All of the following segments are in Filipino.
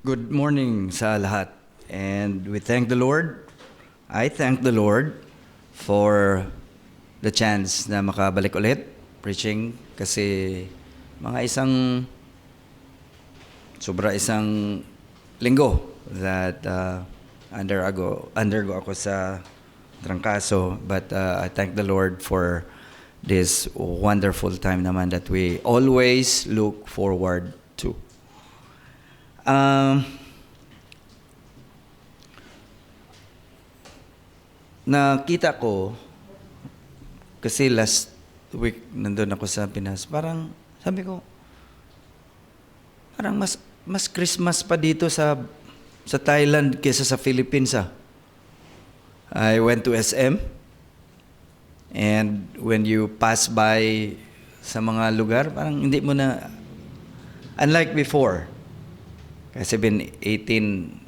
Good morning sa lahat. And we thank the Lord. I thank the Lord for the chance na makabalik ulit preaching kasi mga isang linggo that undergo ako sa trangkaso, but I thank the Lord for this wonderful time naman that we always look forward to. Nakita ko, kasi last week nandun ako sa Pinas, parang sabi ko, parang mas Christmas pa dito sa Thailand kaysa sa Philippines. I went to SM, and when you pass by sa mga lugar, parang hindi mo na, unlike before, kasi been 18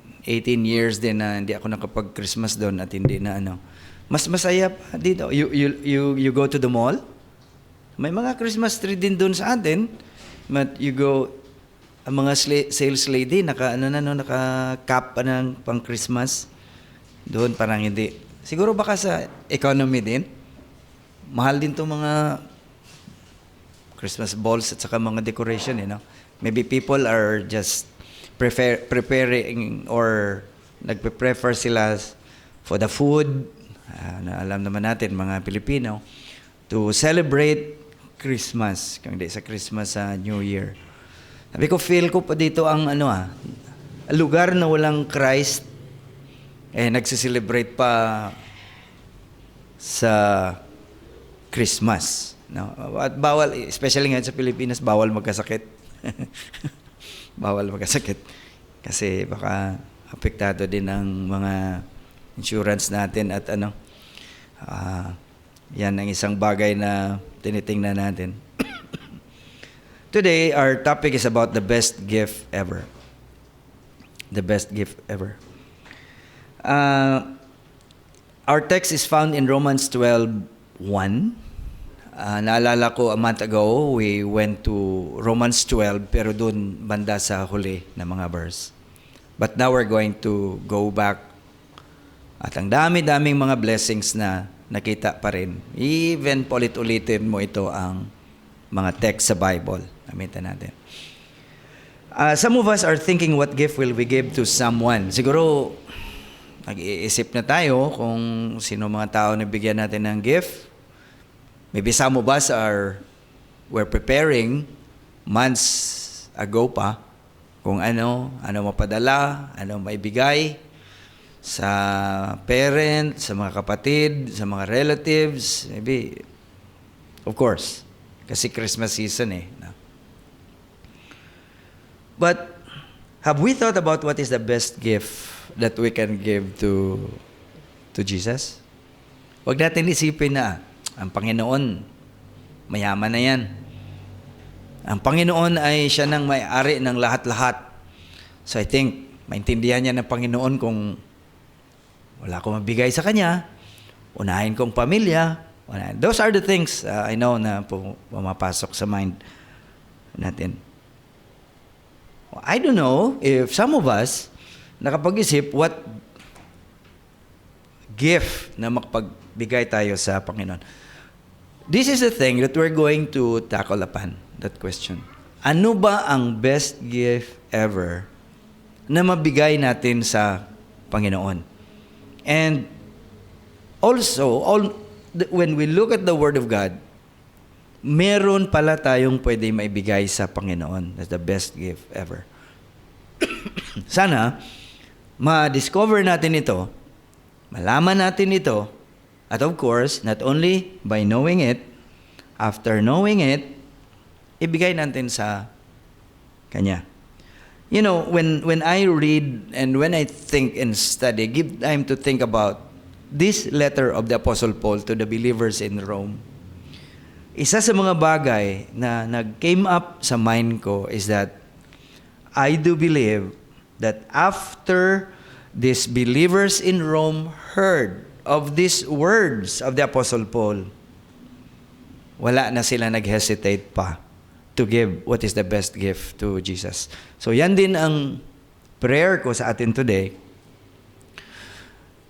years din na hindi ako nakapag-Christmas doon at hindi na mas masaya pa dito. You go to the mall, may mga Christmas tree din doon sa atin, but you go, ang mga sales lady naka-cap pa ng pang Christmas doon, parang hindi. Siguro baka sa economy din, mahal din 'tong mga Christmas balls at saka mga decoration, Maybe people are just preparing or nagpe-prefer sila for the food, na alam naman natin mga Pilipino, to celebrate Christmas, kung di sa Christmas sa New Year. Sabi ko, feel ko pa dito ang lugar na walang Christ, nagsiselebrate pa sa Christmas. No? At bawal, especially ngayon sa Pilipinas, bawal magkasakit. Bawal magkasakit. Kasi baka apektado din ang mga insurance natin at yan ang isang bagay na tinitingnan natin. Today, our topic is about the best gift ever. The best gift ever. Our text is found in Romans 12:1. Naalala ko a month ago, we went to Romans 12, pero dun banda sa huli na mga verse. But now we're going to go back. At ang dami-daming mga blessings na nakita pa rin. Even ulit-ulitin mo ito ang mga text sa Bible. Gamitin natin. Some of us are thinking, what gift will we give to someone? Siguro, nag-iisip na tayo kung sino mga tao na bigyan natin ng gift. Maybe some of us were preparing months ago pa kung ano mapadala, ano maibigay sa parent, sa mga kapatid, sa mga relatives, maybe, of course, kasi Christmas season no? But have we thought about what is the best gift that we can give to Jesus? Huwag natin isipin na ang Panginoon, mayaman na yan. Ang Panginoon ay siya nang may-ari ng lahat-lahat. So I think, maintindihan niya ng Panginoon kung wala akong mabigay sa Kanya, unahin kong pamilya. Those are the things I know na pumapasok sa mind natin. I don't know if some of us nakapag-isip what gift na makapagbigay tayo sa Panginoon. This is the thing that we're going to tackle upon, that question. Ano ba ang best gift ever na mabigay natin sa Panginoon? And also, when we look at the Word of God, meron pala tayong pwede maibigay sa Panginoon. That's the best gift ever. Sana, ma-discover natin ito, malaman natin ito, at of course, not only by knowing it, after knowing it, ibigay natin sa Kanya. When I read and when I think and study, give time to think about this letter of the Apostle Paul to the believers in Rome. Isa sa mga bagay na nag-came up sa mind ko is that I do believe that after these believers in Rome heard of these words of the Apostle Paul, wala na sila nag-hesitate pa to give what is the best gift to Jesus. So yan din ang prayer ko sa atin today,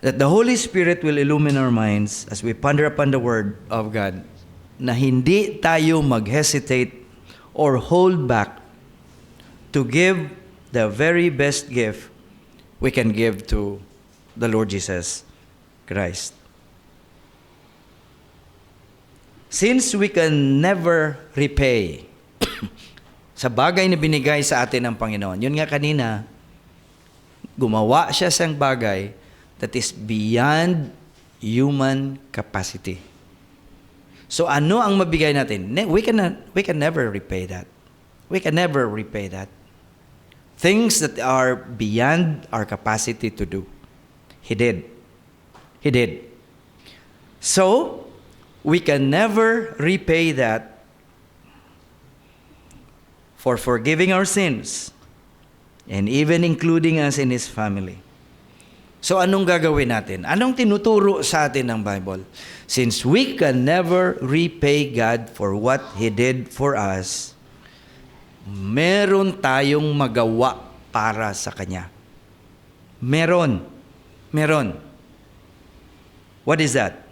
that the Holy Spirit will illumine our minds as we ponder upon the Word of God, na hindi tayo mag-hesitate or hold back to give the very best gift we can give to the Lord Jesus Christ. Since we can never repay sa bagay na binigay sa atin ng Panginoon, yun nga kanina, gumawa siya sa bagay that is beyond human capacity. So ano ang mabigay natin? We can never repay that. We can never repay that. Things that are beyond our capacity to do. He did. He did. So, we can never repay that for forgiving our sins and even including us in His family. So anong gagawin natin? Anong tinuturo sa atin ng Bible? Since we can never repay God for what He did for us, meron tayong magawa para sa Kanya. Meron. What is that?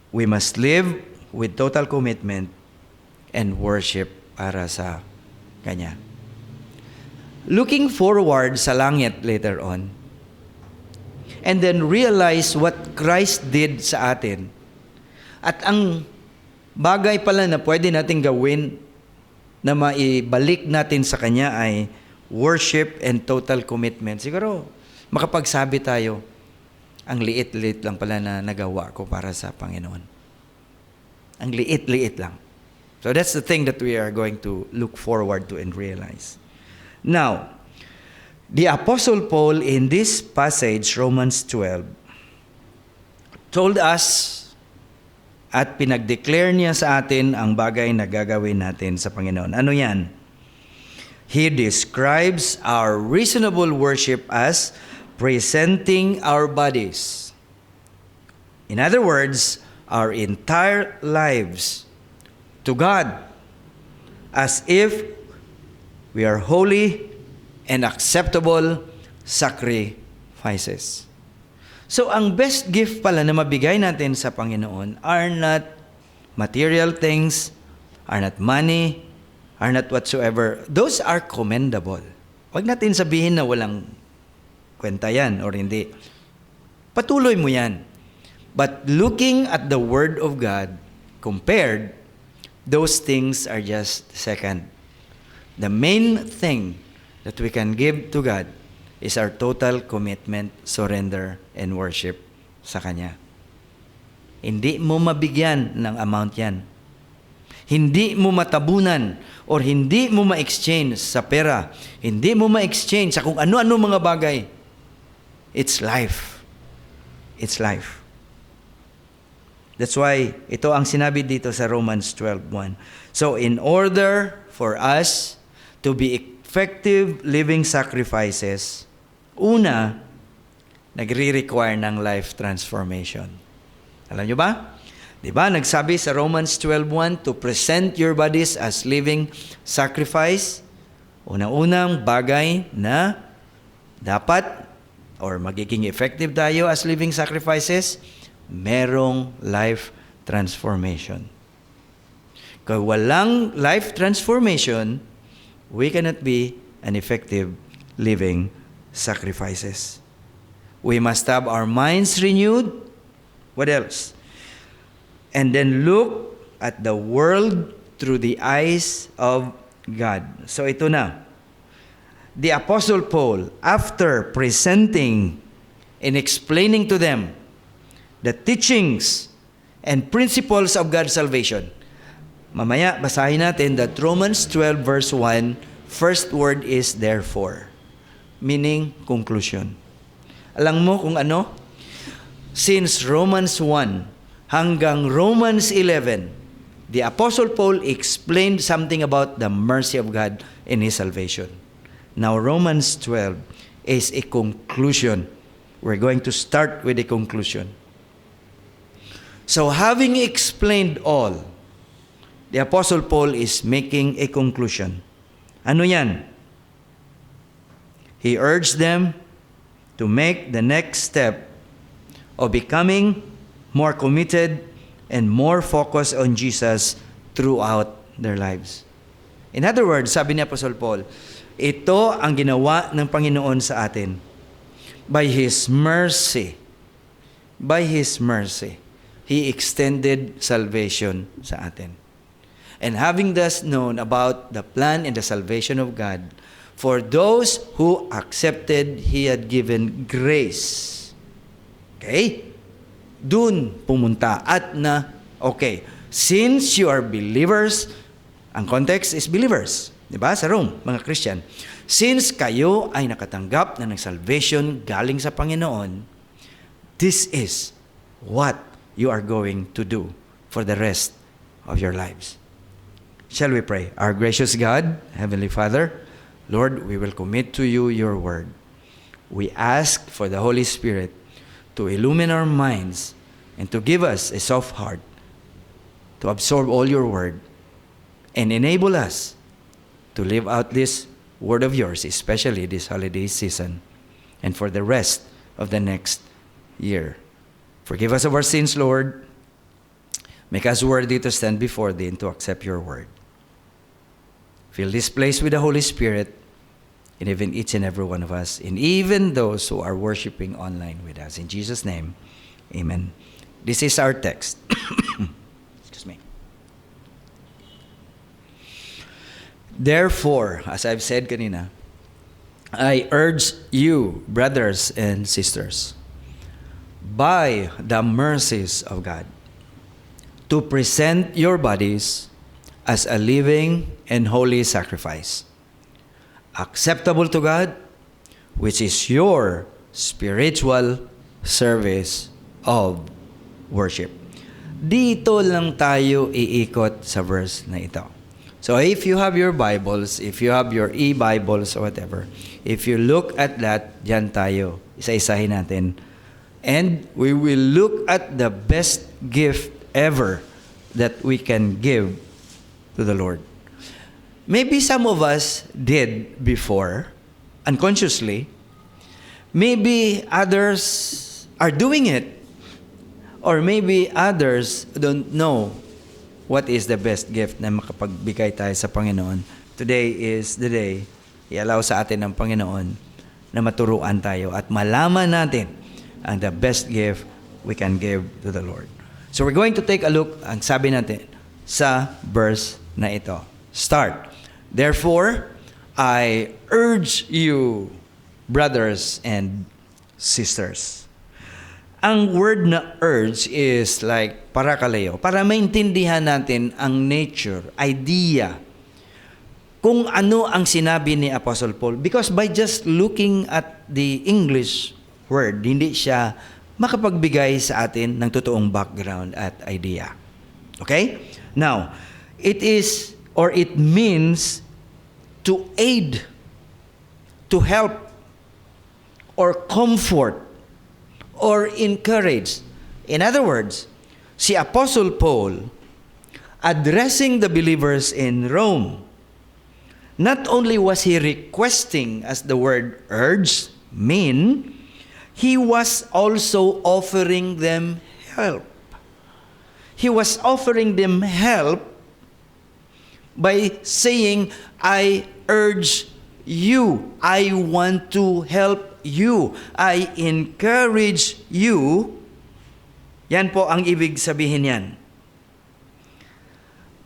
We must live with total commitment and worship para sa Kanya. Looking forward sa langit later on, and then realize what Christ did sa atin. At ang bagay pala na pwede natin gawin na maibalik natin sa Kanya ay worship and total commitment. Siguro, makapagsabi tayo, ang liit-liit lang pala na nagawa ko para sa Panginoon. Ang liit-liit lang. So that's the thing that we are going to look forward to and realize. Now, the Apostle Paul in this passage, Romans 12, told us at pinag-declare niya sa atin ang bagay na gagawin natin sa Panginoon. Ano yan? He describes our reasonable worship as presenting our bodies. In other words, our entire lives to God as if we are holy and acceptable sacrifices. So, ang best gift pala na mabigay natin sa Panginoon are not material things, are not money, are not whatsoever. Those are commendable. Huwag natin sabihin na walang kwenta yan or hindi. Patuloy mo yan. But looking at the Word of God, compared, those things are just second. The main thing that we can give to God is our total commitment, surrender, and worship sa Kanya. Hindi mo mabigyan ng amount yan. Hindi mo matabunan or hindi mo ma-exchange sa pera. Hindi mo ma-exchange sa kung ano-ano mga bagay. It's life. It's life. That's why ito ang sinabi dito sa Romans 12:1. So in order for us to be effective living sacrifices, una, nagre-require ng life transformation. Alam nyo ba? Diba, nagsabi sa Romans 12:1, to present your bodies as living sacrifice. Una-unang bagay na dapat or magiging effective tayo as living sacrifices, merong life transformation. Kung walang life transformation, we cannot be an effective living sacrifices. We must have our minds renewed. What else? And then look at the world through the eyes of God. So ito na. The Apostle Paul, after presenting and explaining to them the teachings and principles of God's salvation, mamaya basahin natin that Romans 12 verse 1, first word is therefore, meaning conclusion. Alam mo kung ano? Since Romans 1 hanggang Romans 11, the Apostle Paul explained something about the mercy of God in His salvation. Now, Romans 12 is a conclusion. We're going to start with a conclusion. So, having explained all, the Apostle Paul is making a conclusion. Ano yan? He urged them to make the next step of becoming more committed and more focused on Jesus throughout their lives. In other words, sabi ni Apostle Paul, ito ang ginawa ng Panginoon sa atin. By His mercy, He extended salvation sa atin. And having thus known about the plan and the salvation of God, for those who accepted, He had given grace. Okay? Dun pumunta at okay, since you are believers, ang context is believers. Diba? Sa Rome, mga Christian. Since kayo ay nakatanggap na ng salvation galing sa Panginoon, this is what you are going to do for the rest of your lives. Shall we pray? Our gracious God, Heavenly Father, Lord, we will commit to you your word. We ask for the Holy Spirit to illumine our minds and to give us a soft heart to absorb all your word and enable us to live out this word of yours, especially this holiday season and for the rest of the next year. Forgive us of our sins, Lord. Make us worthy to stand before thee and to accept your word. Fill this place with the Holy Spirit and even each and every one of us, and even those who are worshiping online with us. In Jesus' name, amen. This is our text. Excuse me. Therefore, as I've said kanina, I urge you, brothers and sisters, by the mercies of God, to present your bodies as a living and holy sacrifice, acceptable to God, which is your spiritual service of worship. Dito lang tayo iikot sa verse na ito. So if you have your Bibles, if you have your e-Bibles or whatever, if you look at that, diyan tayo, isa-isahin natin. And we will look at the best gift ever that we can give to the Lord. Maybe some of us did before, unconsciously. Maybe others are doing it. Or maybe others don't know what is the best gift na makapagbigay tayo sa Panginoon. Today is the day i-allow sa atin ng Panginoon na maturuan tayo at malaman natin ang the best gift we can give to the Lord. So we're going to take a look, ang sabi natin, sa verse na ito. Start. Therefore, I urge you, brothers and sisters. Ang word na urge is like parakaleo, para maintindihan natin ang nature, idea, kung ano ang sinabi ni Apostle Paul. Because by just looking at the English word, hindi siya makapagbigay sa atin ng totoong background at idea. Okay? Now, it is or it means to aid, to help, or comfort, or encourage. In other words, si Apostle Paul, addressing the believers in Rome, not only was he requesting, as the word urge mean, he was also offering them help. He was offering them help by saying, I urge you. I want to help you. I encourage you. Yan po ang ibig sabihin yan.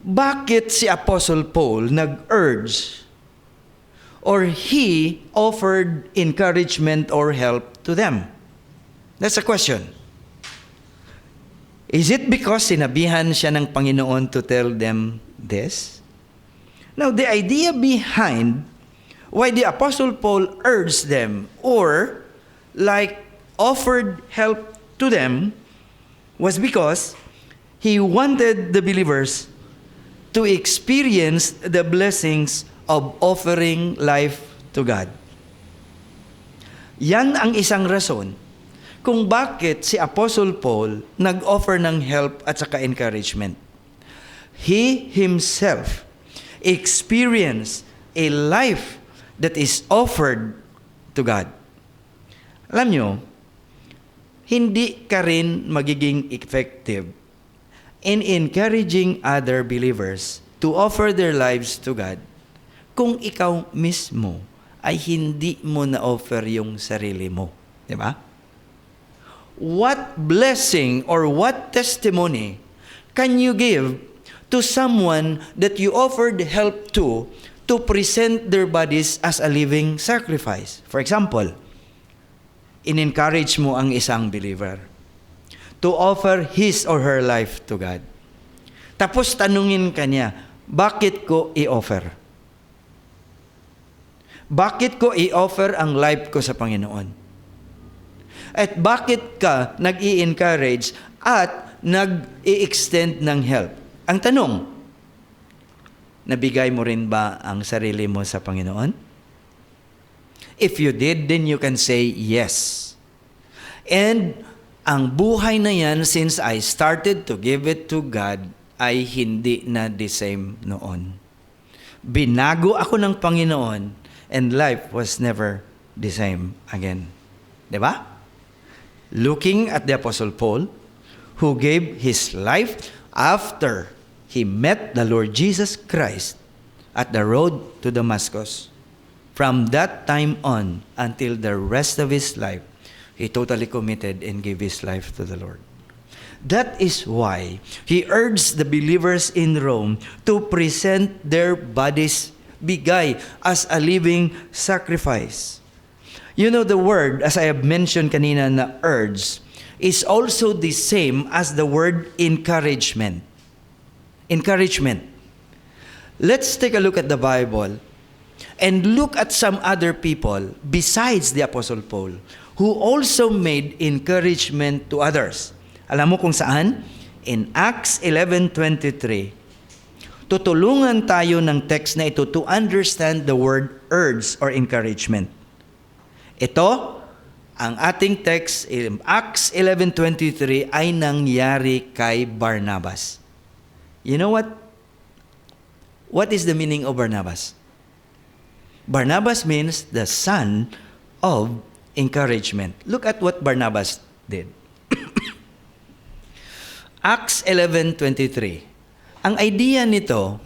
Bakit si Apostle Paul nag-urge or he offered encouragement or help to them? That's a question. Is it because sinabihan siya ng Panginoon to tell them this? Now, the idea behind why the Apostle Paul urged them or like offered help to them was because he wanted the believers to experience the blessings of offering life to God. Yan ang isang rason kung bakit si Apostle Paul nag-offer ng help at saka encouragement. He himself experienced a life that is offered to God. Alam nyo, hindi ka rin magiging effective in encouraging other believers to offer their lives to God kung ikaw mismo ay hindi mo na-offer yung sarili mo. Di ba? What blessing or what testimony can you give to someone that you offered help to present their bodies as a living sacrifice? For example, in-encourage mo ang isang believer to offer his or her life to God. Tapos tanungin ka niya, bakit ko i-offer? Bakit ko i-offer ang life ko sa Panginoon? At bakit ka nag-i-encourage at nag-i-extend ng help? Ang tanong, nabigay mo rin ba ang sarili mo sa Panginoon? If you did, then you can say yes. And ang buhay na yan, since I started to give it to God, ay hindi na the same noon. Binago ako ng Panginoon and life was never the same again. Diba? Looking at the Apostle Paul, who gave his life after he met the Lord Jesus Christ at the road to Damascus. From that time on until the rest of his life, he totally committed and gave his life to the Lord. That is why he urged the believers in Rome to present their bodies, bigay, as a living sacrifice. You know, the word, as I have mentioned kanina na urge, is also the same as the word encouragement. Encouragement. Let's take a look at the Bible and look at some other people besides the Apostle Paul who also made encouragement to others. Alam mo kung saan? In Acts 11:23. Tutulungan tayo ng text na ito to understand the word urge or encouragement. Ito, ang ating text, Acts 11:23, ay nangyari kay Barnabas. You know what? What is the meaning of Barnabas? Barnabas means the son of encouragement. Look at what Barnabas did. Acts 11:23. Ang idea nito,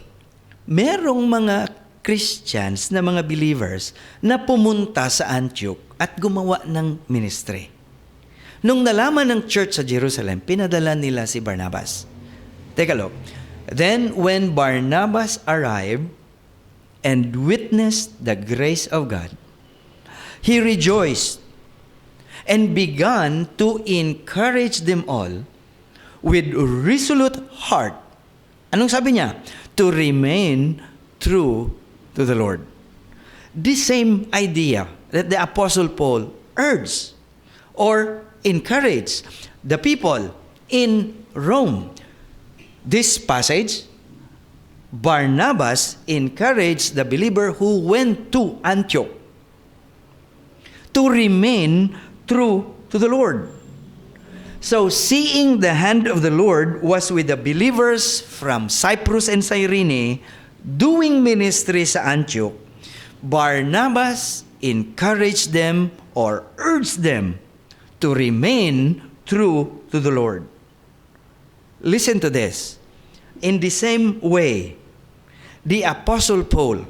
merong mga Christians na mga believers na pumunta sa Antioch at gumawa ng ministry. Nung nalaman ng church sa Jerusalem, pinadala nila si Barnabas. Take a look. Then when Barnabas arrived and witnessed the grace of God, he rejoiced and began to encourage them all with resolute heart. Anong sabi niya? To remain true to the Lord. This same idea that the Apostle Paul urged or encouraged the people in Rome. This passage, Barnabas encouraged the believer who went to Antioch to remain true to the Lord. So, seeing the hand of the Lord was with the believers from Cyprus and Cyrene doing ministry sa Antioch, Barnabas encouraged them or urged them to remain true to the Lord. Listen to this. In the same way, the Apostle Paul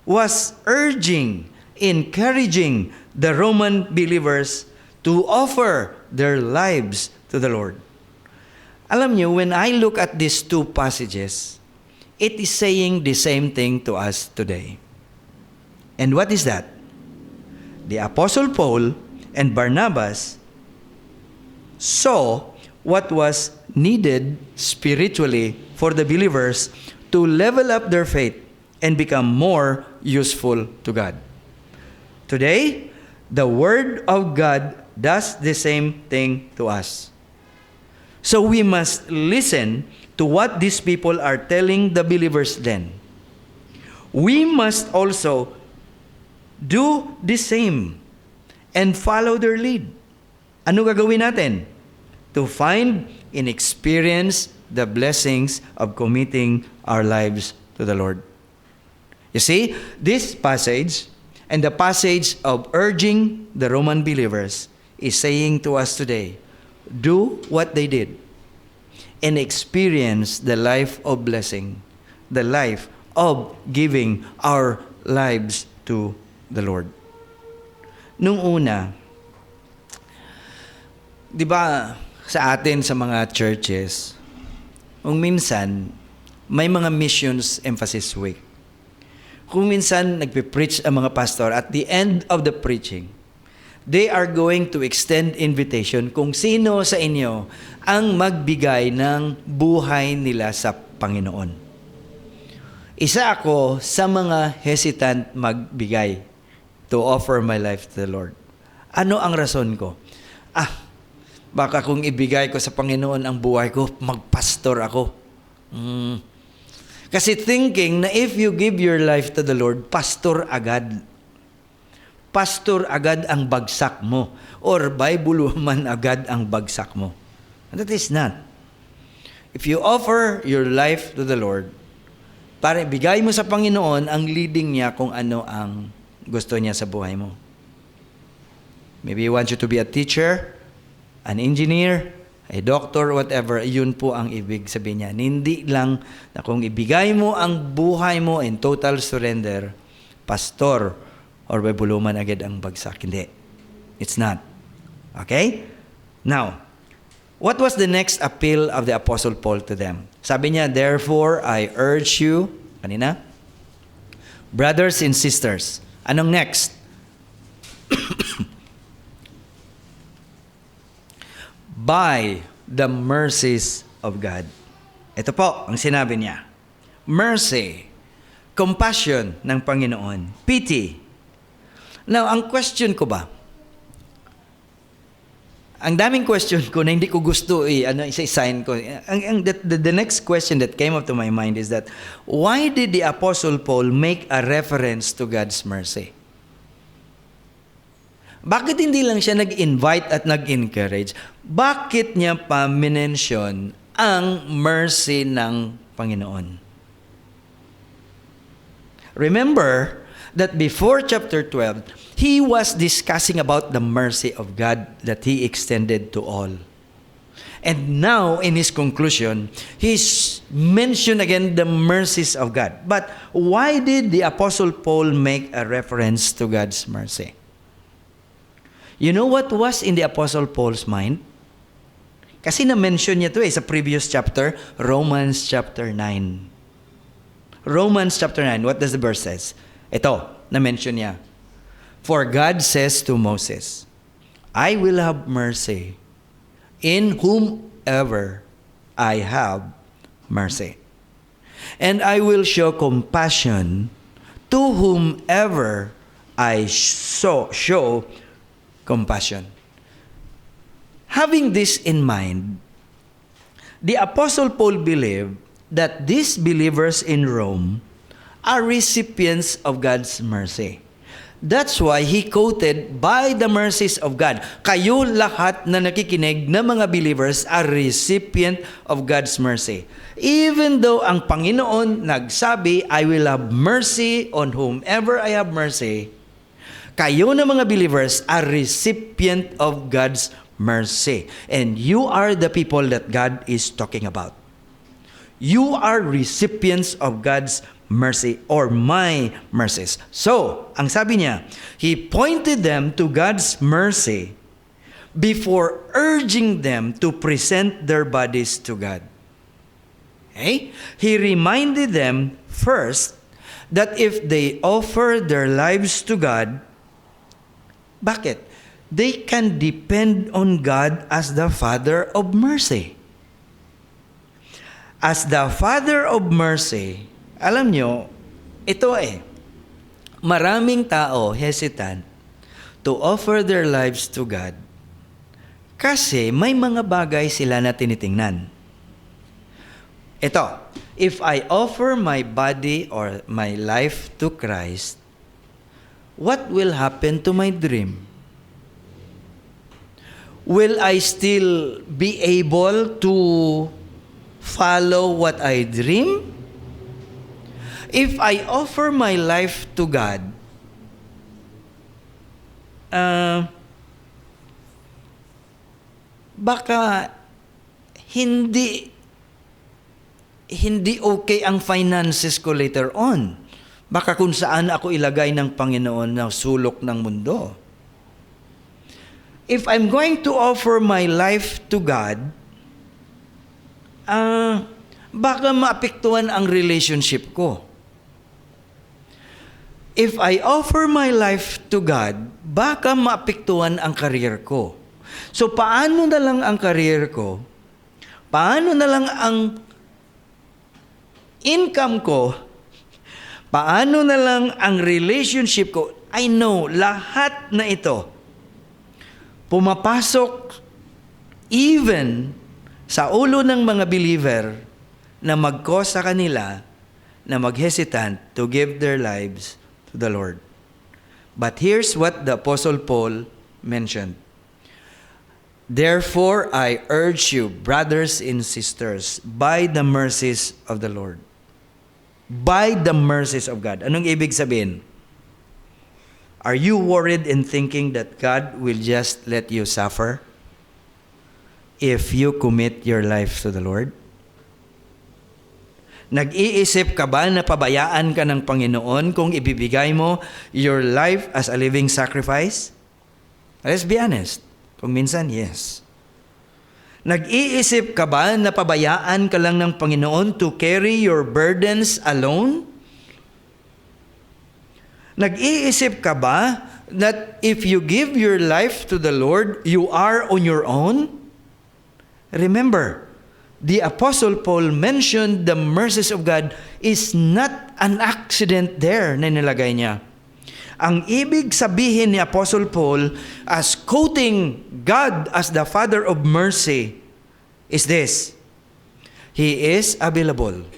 was urging, encouraging the Roman believers to offer their lives to the Lord. Alam niyo, when I look at these two passages, it is saying the same thing to us today. And what is that? The Apostle Paul and Barnabas saw what was needed spiritually for the believers to level up their faith and become more useful to God. Today, the Word of God does the same thing to us. So we must listen to what these people are telling the believers then. We must also do the same and follow their lead. Ano gagawin natin? To find and experience the blessings of committing our lives to the Lord. You see, this passage And the passage of urging the Roman believers is saying to us today, do what they did and experience the life of blessing, the life of giving our lives to the Lord. Nung una, di ba sa atin sa mga churches, kung minsan, may mga missions emphasis week. Kung minsan nagpe-preach ang mga pastor, at the end of the preaching, they are going to extend invitation kung sino sa inyo ang magbigay ng buhay nila sa Panginoon. Isa ako sa mga hesitant magbigay to offer my life to the Lord. Ano ang rason ko? Baka kung ibigay ko sa Panginoon ang buhay ko, magpastor ako. Kasi thinking na if you give your life to the Lord, pastor agad. Pastor agad ang bagsak mo. Or Bible man agad ang bagsak mo. And that is not. If you offer your life to the Lord, para ibigay mo sa Panginoon ang leading niya kung ano ang gusto niya sa buhay mo. Maybe He wants you to be a teacher, an engineer, a doctor, whatever, yun po ang ibig sabihin niya. Hindi lang na kung ibigay mo ang buhay mo in total surrender, pastor, or bebuluman agad ang bagsak. Hindi. It's not. Okay? Now, what was the next appeal of the Apostle Paul to them? Sabi niya, therefore, I urge you, kanina, brothers and sisters. Anong next? By the mercies of God. Ito po ang sinabi niya. Mercy, compassion ng Panginoon, pity. Now, ang question ko ba? Ang daming question ko na hindi ko gusto isa-sign ko. The next question that came up to my mind is that, why did the Apostle Paul make a reference to God's mercy? Bakit hindi lang siya nag-invite at nag-encourage? Bakit niya pa minention ang mercy ng Panginoon? Remember that before chapter 12, he was discussing about the mercy of God that He extended to all. And now, in his conclusion, he's mentioned again the mercies of God. But why did the Apostle Paul make a reference to God's mercy? You know what was in the Apostle Paul's mind? Kasi na-mention niya ito sa previous chapter, Romans chapter 9. Romans chapter 9, what does the verse says? Ito, na-mention niya. For God says to Moses, I will have mercy in whomever I have mercy. And I will show compassion to whomever I show compassion. Having this in mind, the Apostle Paul believed that these believers in Rome are recipients of God's mercy. That's why he quoted, by the mercies of God. Kayo lahat na nakikinig na mga believers are recipient of God's mercy. Even though ang Panginoon nagsabi, I will have mercy on whomever I have mercy, kayo na mga believers are recipient of God's mercy. And you are the people that God is talking about. You are recipients of God's mercy or my mercies. So, ang sabi niya, he pointed them to God's mercy before urging them to present their bodies to God. Okay? He reminded them first that if they offer their lives to God, bakit? They can depend on God as the Father of mercy. As the Father of mercy, alam nyo, ito maraming tao hesitant to offer their lives to God kasi may mga bagay sila na tinitingnan. Ito, if I offer my body or my life to Christ, what will happen to my dream? Will I still be able to follow what I dream? If I offer my life to God, baka hindi okay ang finances ko later on. Baka kung saan ako ilagay ng Panginoon na sulok ng mundo. If I'm going to offer my life to God, baka maapektuhan ang relationship ko. If I offer my life to God, baka maapektuhan ang career ko. So, paano na lang ang career ko? Paano na lang ang income ko? Paano na lang ang relationship ko? I know, lahat na ito, pumapasok even sa ulo ng mga believer na mag-cause sa kanila na mag-hesitant to give their lives to the Lord. But here's what the Apostle Paul mentioned. Therefore, I urge you, brothers and sisters, by the mercies of the Lord. By the mercies of God. Anong ibig sabihin? Are you worried in thinking that God will just let you suffer if you commit your life to the Lord? Nag-iisip ka ba na pabayaan ka ng Panginoon kung ibibigay mo your life as a living sacrifice? Let's be honest. Kung minsan, yes. Nag-iisip ka ba na pabayaan ka lang ng Panginoon to carry your burdens alone? Nag-iisip ka ba that if you give your life to the Lord, you are on your own? Remember, the Apostle Paul mentioned the mercies of God is not an accident there na nilagay niya. Ang ibig sabihin ni Apostle Paul as quoting God as the Father of mercy is this: He is available.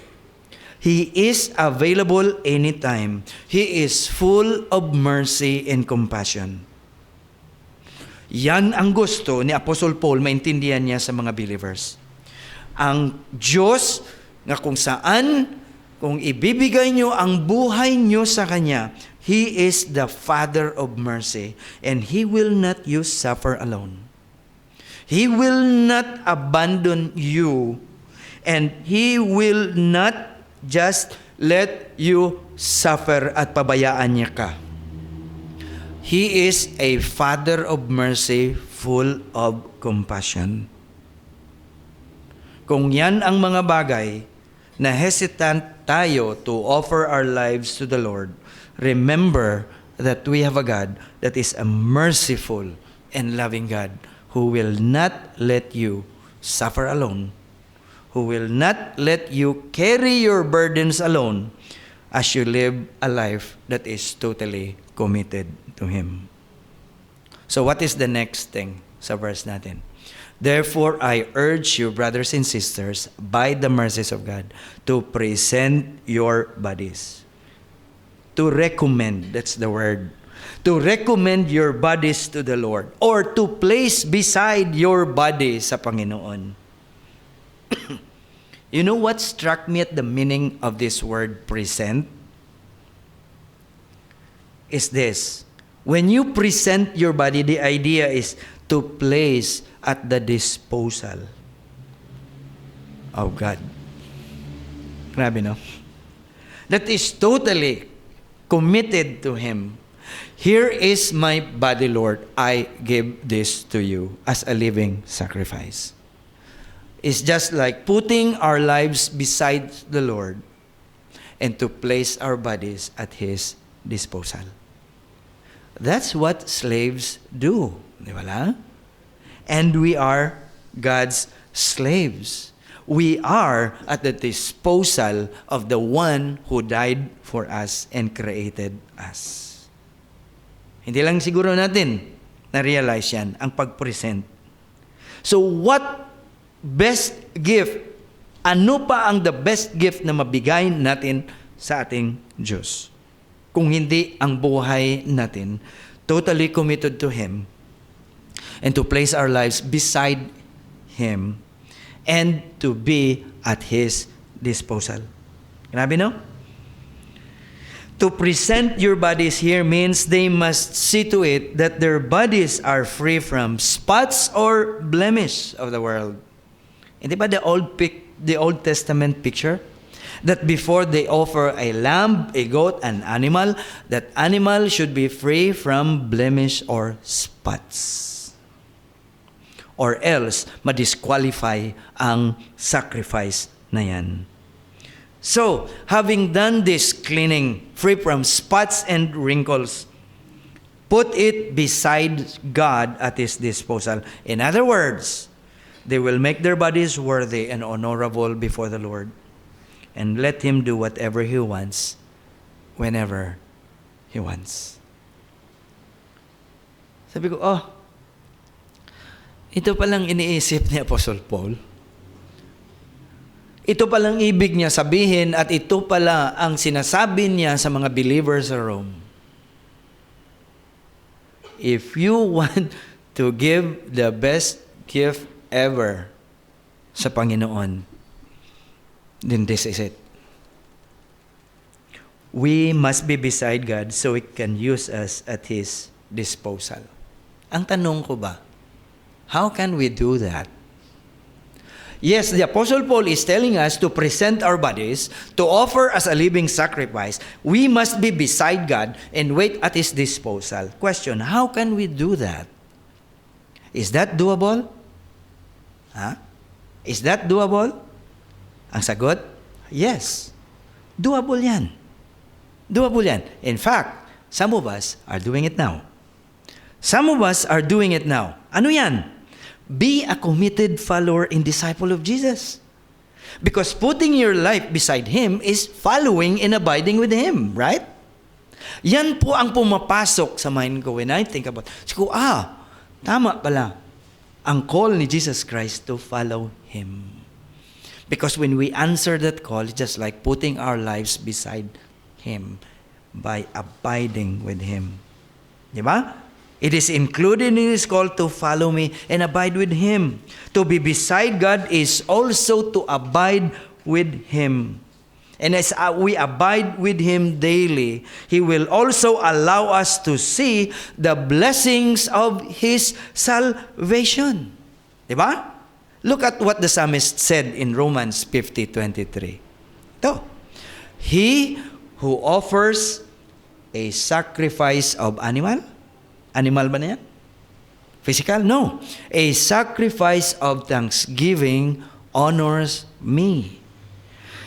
He is available anytime. He is full of mercy and compassion. Yan ang gusto ni Apostle Paul maintindihan niya sa mga believers. Ang Diyos na kung saan, kung ibibigay nyo ang buhay nyo sa Kanya, He is the Father of mercy, and He will not you suffer alone. He will not abandon you, and He will not just let you suffer at pabayaan niya ka. He is a Father of mercy, full of compassion. Kung yan ang mga bagay na hesitant tayo to offer our lives to the Lord, remember that we have a God that is a merciful and loving God who will not let you suffer alone, who will not let you carry your burdens alone as you live a life that is totally committed to Him. So what is the next thing sa verse natin? Therefore, I urge you, brothers and sisters, by the mercies of God, to present your bodies. To recommend, that's the word. To recommend your bodies to the Lord. Or to place beside your body sa Panginoon. You know what struck me at the meaning of this word present? Is this. When you present your body, the idea is to place at the disposal of God. Grabe, no? That is totally committed to Him. Here is my body, Lord. I give this to you as a living sacrifice. It's just like putting our lives beside the Lord and to place our bodies at His disposal. That's what slaves do. Di ba lang? And we are God's slaves. We are at the disposal of the one who died for us and created us. Hindi lang siguro natin na-realize yan, ang pag-present. So what best gift, ano pa ang the best gift na mabigay natin sa ating Diyos? Kung hindi ang buhay natin, totally committed to Him, and to place our lives beside Him, and to be at His disposal. Grabe, no? To present your bodies here means they must see to it that their bodies are free from spots or blemish of the world. Hindi ba the Old Testament picture? That before they offer a lamb, a goat, an animal, that animal should be free from blemish or spots. Or else, madisqualify ang sacrifice na yan. So, having done this cleaning, free from spots and wrinkles, put it beside God at His disposal. In other words, they will make their bodies worthy and honorable before the Lord. And let Him do whatever He wants, whenever He wants. Sabi ko, ito palang iniisip ni Apostle Paul. Ito palang ibig niya sabihin at ito pala ang sinasabi niya sa mga believers sa Rome. If you want to give the best gift ever sa Panginoon, then this is it. We must be beside God so He can use us at His disposal. Ang tanong ko ba, how can we do that? Yes, the Apostle Paul is telling us to present our bodies, to offer as a living sacrifice. We must be beside God and wait at His disposal. Question, how can we do that? Is that doable? Is that doable? Ang sagot, yes. Doable yan. Doable yan. In fact, some of us are doing it now. Some of us are doing it now. Ano yan? Be a committed follower and disciple of Jesus. Because putting your life beside Him is following and abiding with Him, right? Yan po ang pumapasok sa mind ko when I think about, tama pala ang call ni Jesus Christ to follow Him. Because when we answer that call, it's just like putting our lives beside Him by abiding with Him. Di ba? It is included in His call to follow me and abide with Him. To be beside God is also to abide with Him. And as we abide with Him daily, He will also allow us to see the blessings of His salvation. Diba? Look at what the psalmist said in Romans 50:23. Ito, He who offers a sacrifice of animal ba na yan? Physical? No. A sacrifice of thanksgiving honors me.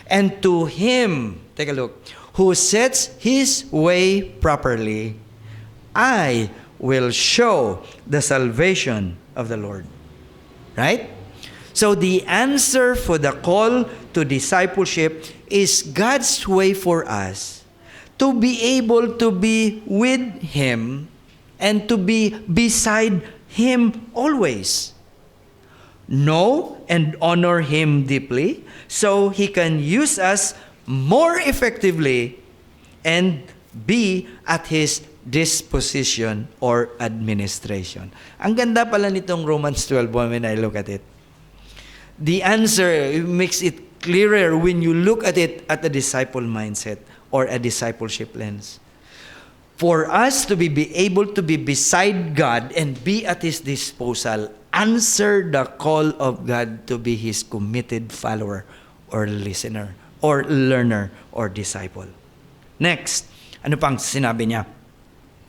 And to him, take a look, who sets his way properly, I will show the salvation of the Lord. Right? So the answer for the call to discipleship is God's way for us to be able to be with Him and to be beside Him always. Know and honor Him deeply so He can use us more effectively and be at His disposition or administration. Ang ganda pala nitong Romans 12 when I look at it. The answer makes it clearer when you look at it at a disciple mindset or a discipleship lens. For us to be able to be beside God and be at His disposal, answer the call of God to be His committed follower or listener or learner or disciple. Next, ano pang sinabi niya?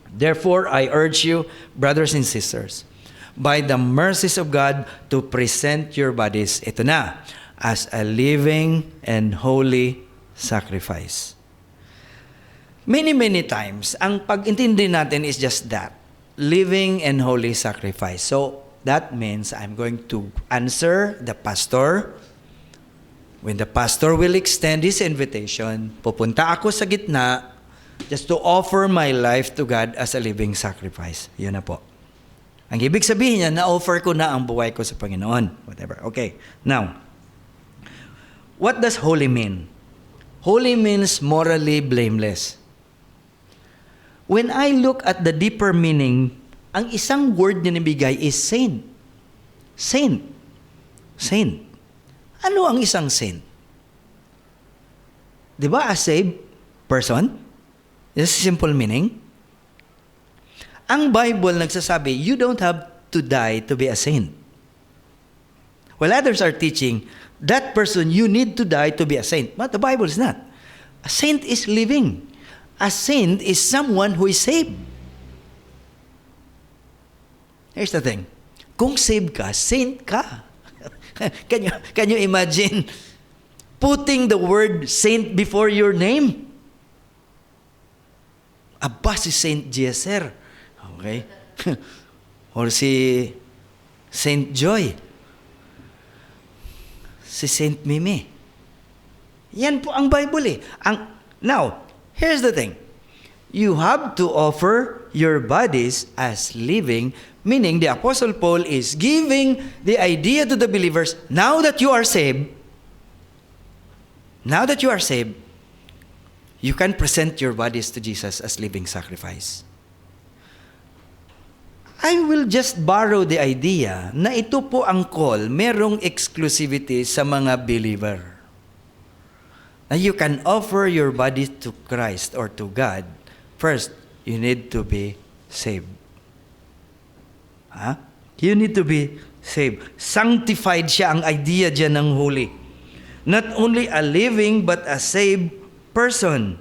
Therefore, I urge you, brothers and sisters, by the mercies of God, to present your bodies, ito na, as a living and holy sacrifice. Many times, ang pag-intindi natin is just that, living and holy sacrifice. So, that means I'm going to answer the pastor. When the pastor will extend his invitation, pupunta ako sa gitna just to offer my life to God as a living sacrifice. Yun na po. Ang ibig sabihin niya, na-offer ko na ang buhay ko sa Panginoon. Whatever. Okay. Now, what does holy mean? Holy means morally blameless. When I look at the deeper meaning, ang isang word na nabigay is saint. Saint. Saint. Ano ang isang saint? Di ba a saved person? This is simple meaning. Ang Bible nagsasabi, you don't have to die to be a saint. While others are teaching, that person, you need to die to be a saint. But the Bible is not. A saint is living. A saint is someone who is saved. Here's the thing. Kung saved ka, saint ka. Can you imagine putting the word saint before your name? Aba, si Saint Jeser. Okay? Or si Saint Joy. Si Saint Mimi. Yan po ang Bible eh. Now, here's the thing. You have to offer your bodies as living, meaning the Apostle Paul is giving the idea to the believers, now that you are saved, you can present your bodies to Jesus as living sacrifice. I will just borrow the idea na ito po ang call, merong exclusivity sa mga believer. Na you can offer your body to Christ or to God. First, you need to be saved. You need to be saved. Sanctified siya ang idea dyan ng holy. Not only a living but a saved person.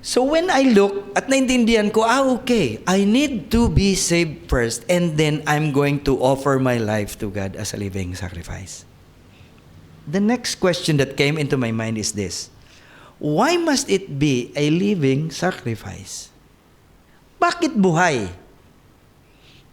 So when I look at naintindihan ko, okay, I need to be saved first and then I'm going to offer my life to God as a living sacrifice. The next question that came into my mind is this. Why must it be a living sacrifice? Bakit buhay?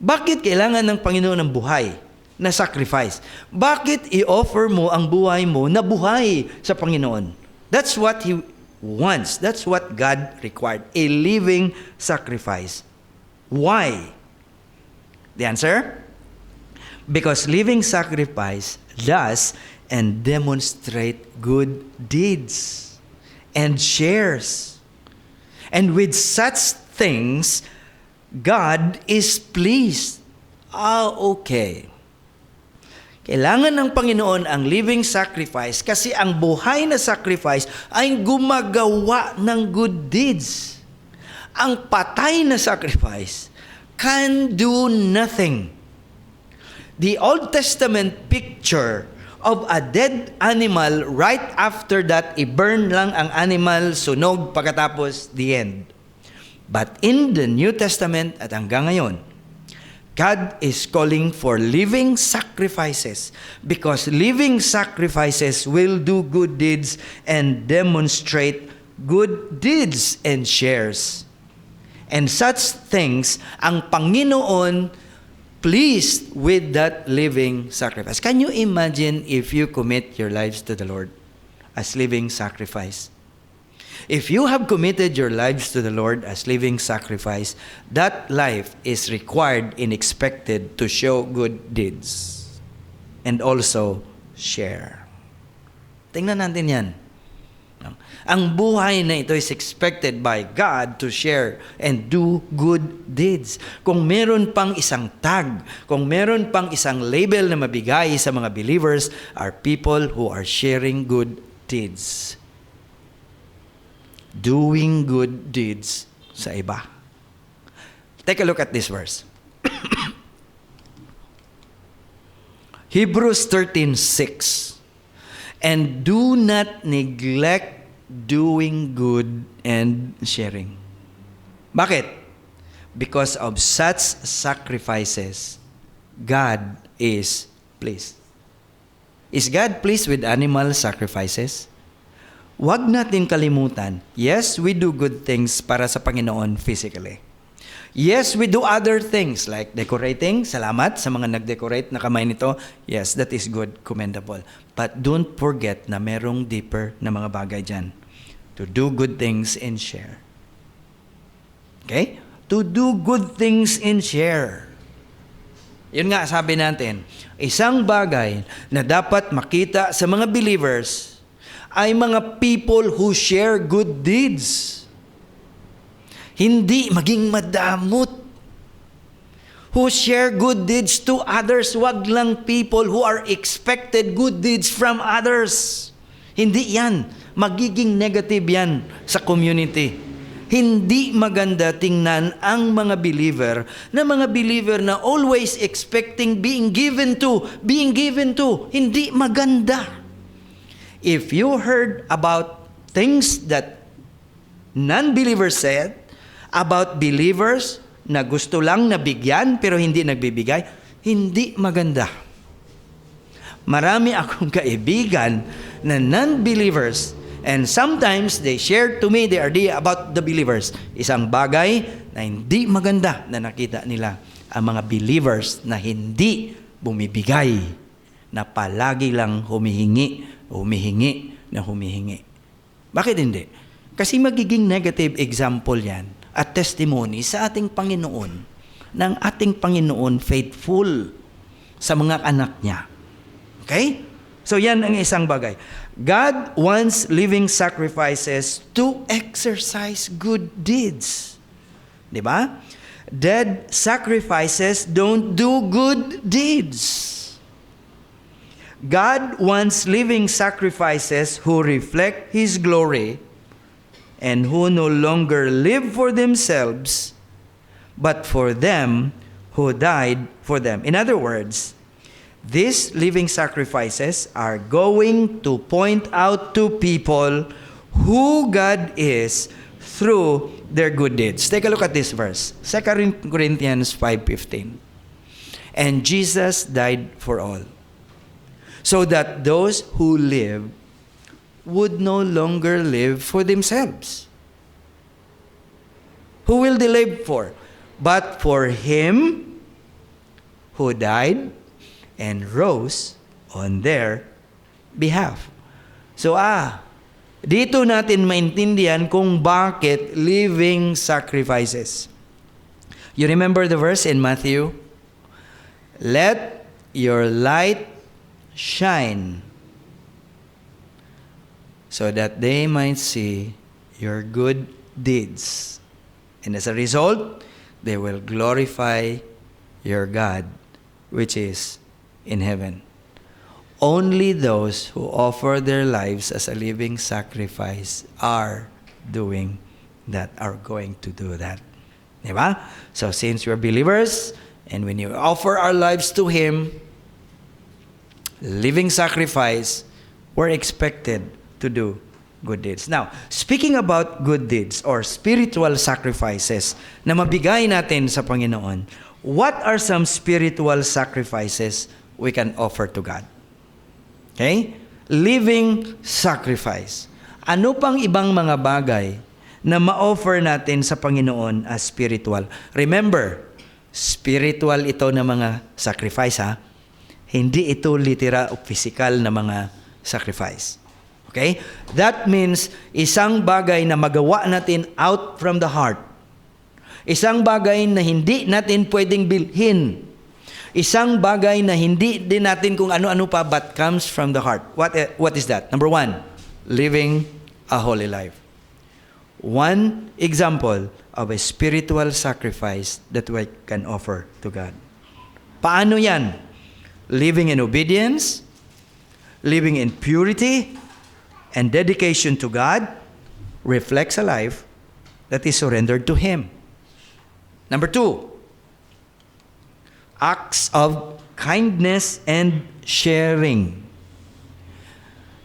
Bakit kailangan ng Panginoon ng buhay na sacrifice? Bakit i-offer mo ang buhay mo na buhay sa Panginoon? That's what He wants. That's what God required. A living sacrifice. Why? The answer? Because living sacrifice does and demonstrate good deeds and shares. And with such things, God is pleased. Okay. Kailangan ng Panginoon ang living sacrifice kasi ang buhay na sacrifice ay gumagawa ng good deeds. Ang patay na sacrifice can do nothing. The Old Testament picture of a dead animal, right after that, i-burn lang ang animal, sunog, pagkatapos, the end. But in the New Testament at hanggang ngayon, God is calling for living sacrifices because living sacrifices will do good deeds and demonstrate good deeds and shares. And such things, ang Panginoon pleased with that living sacrifice. Can you imagine if you commit your lives to the Lord as living sacrifice? If you have committed your lives to the Lord as living sacrifice, that life is required and expected to show good deeds and also share. Tingnan natin yan. Ang buhay na ito is expected by God to share and do good deeds. Kung meron pang isang tag, kung meron pang isang label na mabigay sa mga believers, are people who are sharing good deeds. Doing good deeds sa iba. Take a look at this verse. Hebrews 13:6. And do not neglect doing good and sharing. Bakit? Because of such sacrifices, God is pleased. Is God pleased with animal sacrifices? Huwag natin kalimutan, yes, we do good things para sa Panginoon physically. Yes, we do other things like decorating. Salamat sa mga nag-decorate na kamay nito. Yes, that is good, commendable. But don't forget na merong deeper na mga bagay dyan. To do good things and share. Okay? To do good things and share. Yun nga, sabi natin, isang bagay na dapat makita sa mga believers ay mga people who share good deeds. Hindi maging madamot. Who share good deeds to others. Wag lang people who are expected good deeds from others. Hindi yan. magiging negative yan sa community. Hindi maganda tingnan ang mga believer na always expecting being given to. Hindi maganda. If you heard about things that non-believers said about believers na gusto lang nabigyan pero hindi nagbibigay, hindi maganda. Marami akong kaibigan na non-believers, and sometimes they share to me their idea about the believers. Isang bagay na hindi maganda na nakita nila ang mga believers na hindi bumibigay, na palagi lang humihingi. Bakit hindi? Kasi magiging negative example yan at testimony sa ating Panginoon, ng ating Panginoon faithful sa mga anak niya. Okay? So yan ang isang bagay. God wants living sacrifices to exercise good deeds. Di ba? Dead sacrifices don't do good deeds. God wants living sacrifices who reflect His glory and who no longer live for themselves, but for them who died for them. In other words, these living sacrifices are going to point out to people who God is through their good deeds. Take a look at this verse, 2 Corinthians 5:15. And Jesus died for all, so that those who live would no longer live for themselves. Who will they live for? But for Him who died and rose on their behalf. So dito natin maintindihan kung bakit living sacrifices. You remember the verse in Matthew? Let your light shine so that they might see your good deeds. And as a result, they will glorify your God, which is in heaven. Only those who offer their lives as a living sacrifice are doing that, are going to do that. Diba? So since we're believers, and when you offer our lives to Him, living sacrifice, we're expected to do good deeds. Now, speaking about good deeds or spiritual sacrifices na mabigay natin sa Panginoon, what are some spiritual sacrifices we can offer to God? Okay? Living sacrifice. Ano pang ibang mga bagay na ma-offer natin sa Panginoon as spiritual? Remember, spiritual ito na mga sacrifice, ha? Hindi ito literal o physical na mga sacrifice. Okay? That means isang bagay na magawa natin out from the heart. Isang bagay na hindi natin pwedeng bilhin. Isang bagay na hindi din natin kung ano-ano pa but comes from the heart. What is that? Number 1, living a holy life. One example of a spiritual sacrifice that we can offer to God. Paano yan? Living in obedience, living in purity, and dedication to God reflects a life that is surrendered to Him. Number 2, acts of kindness and sharing.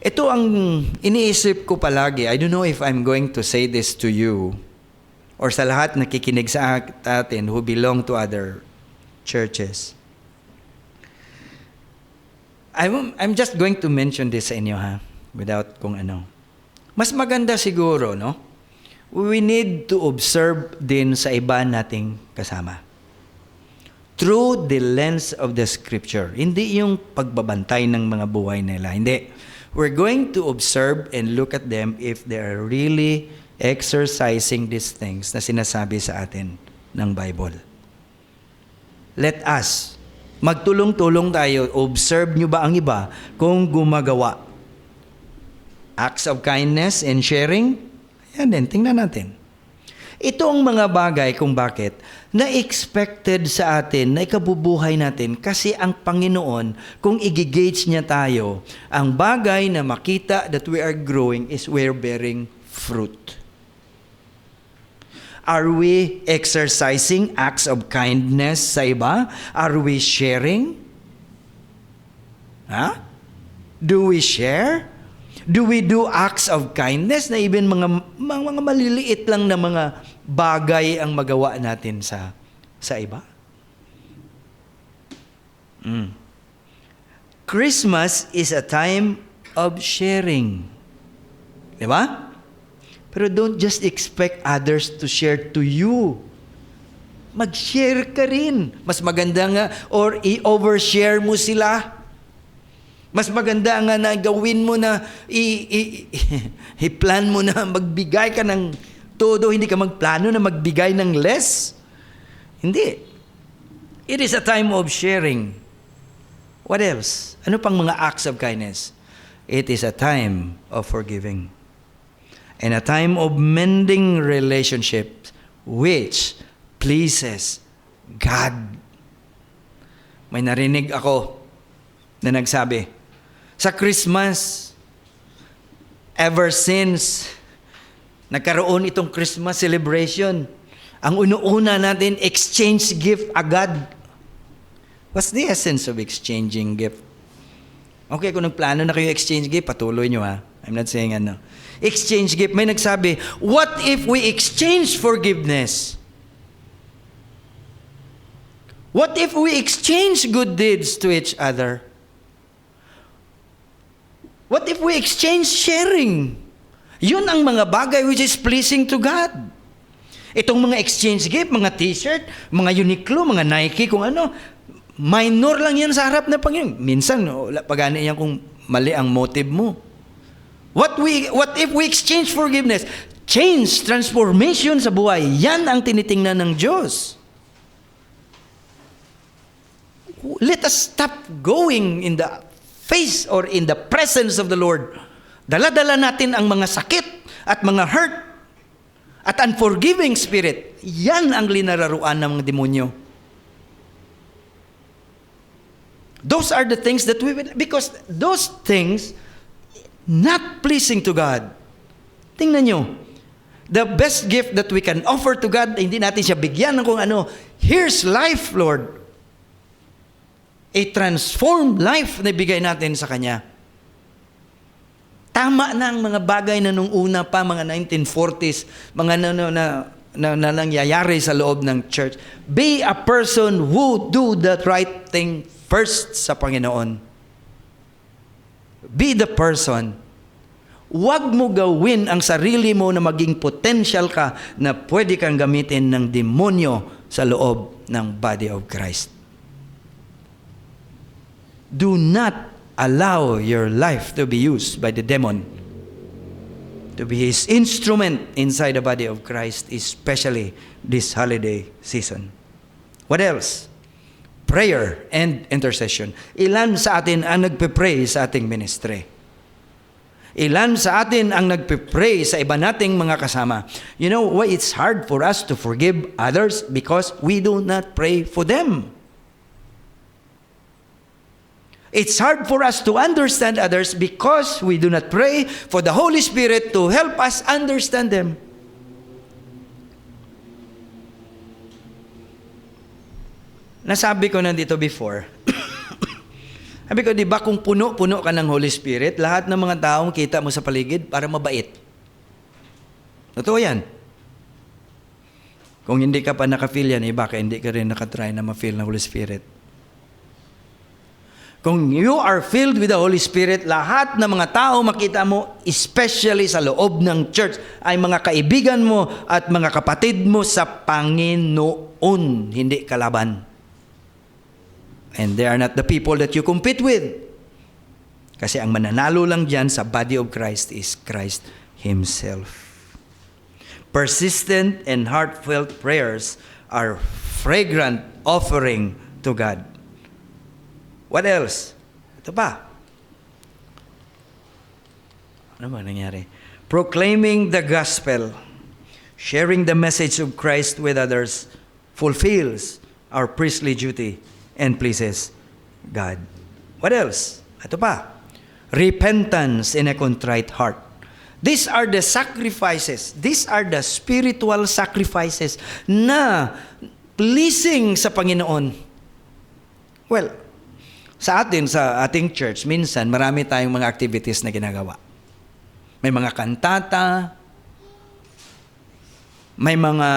Ito ang iniisip ko palagi. I don't know if I'm going to say this to you or sa lahat nakikinig sa atin who belong to other churches. I'm just going to mention this sa inyo, ha? Without kung ano. Mas maganda siguro, no? We need to observe din sa iba nating kasama. Through the lens of the Scripture. Hindi yung pagbabantay ng mga buhay nila. Hindi. We're going to observe and look at them if they are really exercising these things na sinasabi sa atin ng Bible. Let us magtulong-tulong tayo. Observe nyo ba ang iba kung gumagawa? Acts of kindness and sharing? Yan din, tingnan natin. Ito ang mga bagay kung bakit na expected sa atin, na ikabubuhay natin kasi ang Panginoon, kung i-gauge niya tayo, ang bagay na makita that we are growing is we're bearing fruit. Are we exercising acts of kindness sa iba? Are we sharing? Do we share? Do we do acts of kindness na even mga maliliit lang na mga bagay ang magawa natin sa iba? Christmas is a time of sharing. Di ba? Pero don't just expect others to share to you. Mag-share ka rin. Mas maganda nga, or i-overshare mo sila. Mas maganda nga na gawin mo na, i-plan mo na magbigay ka ng todo, hindi ka magplano na magbigay ng less. Hindi. It is a time of sharing. What else? Ano pang mga acts of kindness? It is a time of forgiving. And a time of mending relationships which pleases God. May narinig ako na nagsabi, sa Christmas, ever since nagkaroon itong Christmas celebration, ang una-una natin, exchange gift agad. What's the essence of exchanging gift? Okay, kung nagplano na kayo exchange gift, patuloy nyo ha. I'm not saying ano. Exchange gift. May nagsabi, what if we exchange forgiveness? What if we exchange good deeds to each other? What if we exchange sharing? Yun ang mga bagay which is pleasing to God. Itong mga exchange gift, mga t-shirt, mga Uniqlo, mga Nike, kung ano, minor lang yan sa harap na Panginoon. Minsan, pagani yan kung mali ang motive mo. What if we exchange forgiveness? Change, transformation sa buhay. Yan ang tinitingnan ng Diyos. Let us stop going in the face or in the presence of the Lord. Dala-dala natin ang mga sakit at mga hurt at unforgiving spirit. Yan ang linararuan ng mga demonyo. Those are the things that we will, because those things not pleasing to God. Tingnan nyo, the best gift that we can offer to God, hindi natin siya bigyan ng kung ano, here's life, Lord. A transformed life na bigay natin sa Kanya. Tama na ang mga bagay na nung una pa, mga 1940s, mga na nangyayari sa loob ng church. Be a person who do the right thing first sa Panginoon. Be the person. Huwag mo gawin ang sarili mo na maging potential ka na pwede kang gamitin ng demonyo sa loob ng body of Christ. Do not allow your life to be used by the demon to be his instrument inside the body of Christ, especially this holiday season. What else? Prayer and intercession. Ilan sa atin ang nagpe-pray sa ating ministry? Ilan sa atin ang nagpe-pray sa iba nating mga kasama? You know why it's hard for us to forgive others? Because we do not pray for them. It's hard for us to understand others because we do not pray for the Holy Spirit to help us understand them. Nasabi ko na dito before, sabi ko, di ba kung puno-puno ka ng Holy Spirit, lahat ng mga taong kita mo sa paligid, para mabait. Totoo yan. Kung hindi ka pa naka-feel yan, baka hindi ka rin nakatry na ma-feel ng Holy Spirit. Kung you are filled with the Holy Spirit, lahat ng mga tao makita mo, especially sa loob ng church, ay mga kaibigan mo at mga kapatid mo sa Panginoon, hindi kalaban. And they are not the people that you compete with. Kasi ang mananalo lang dyan sa body of Christ is Christ Himself. Persistent and heartfelt prayers are fragrant offering to God. What else? Ito pa. Ano ba nangyari? Proclaiming the gospel, Sharing the message of Christ with others fulfills our priestly duty and pleases God. What else? Ito pa. Repentance in a contrite heart. These are the sacrifices. These are the spiritual sacrifices na pleasing sa Panginoon. Well, sa ating church, minsan marami tayong mga activities na ginagawa. May mga kantata, may mga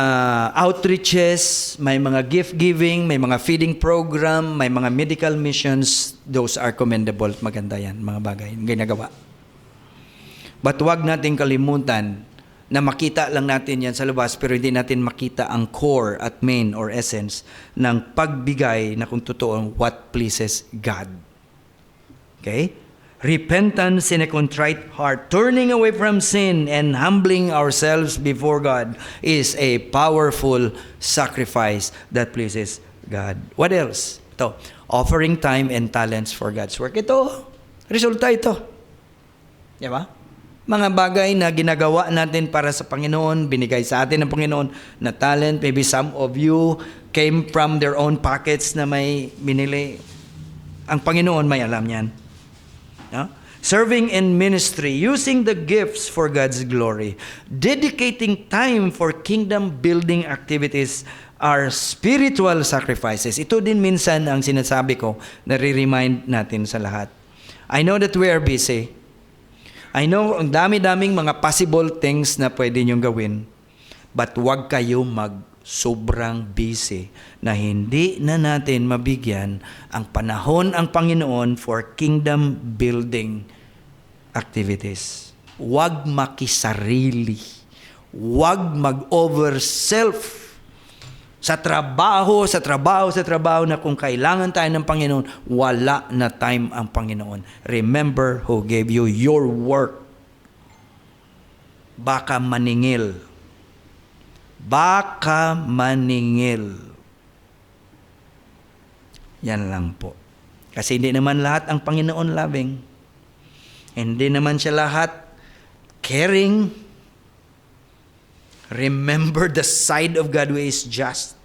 outreaches, may mga gift giving, may mga feeding program, may mga medical missions. Those are commendable. Maganda yan, mga bagay ginagawa. But wag natin kalimutan na makita lang natin yan sa labas pero hindi natin makita ang core at main or essence ng pagbigay na kung totoo what pleases God. Okay? Repentance in a contrite heart, turning away from sin and humbling ourselves before God is a powerful sacrifice that pleases God. What else? Ito, offering time and talents for God's work. Ito, resulta ito. Di ba? Mga bagay na ginagawa natin para sa Panginoon, binigay sa atin ng Panginoon na talent. Maybe some of you came from their own pockets na may binili. Ang Panginoon may alam yan. No? Serving in ministry, using the gifts for God's glory, dedicating time for kingdom-building activities are spiritual sacrifices. Ito din minsan ang sinasabi ko, nare-remind natin sa lahat. I know that we are busy. I know ang dami-daming mga possible things na pwede niyong gawin, but huwag kayo sobrang busy na hindi na natin mabigyan ang panahon ang Panginoon for kingdom building activities. Huwag makisarili. Huwag mag-over self sa trabaho na kung kailangan tayo ng Panginoon, wala na time ang Panginoon. Remember who gave you your work. Baka maningil. Yan lang po. Kasi hindi naman lahat ang Panginoon loving. Hindi naman siya lahat caring. Remember the side of God who is just.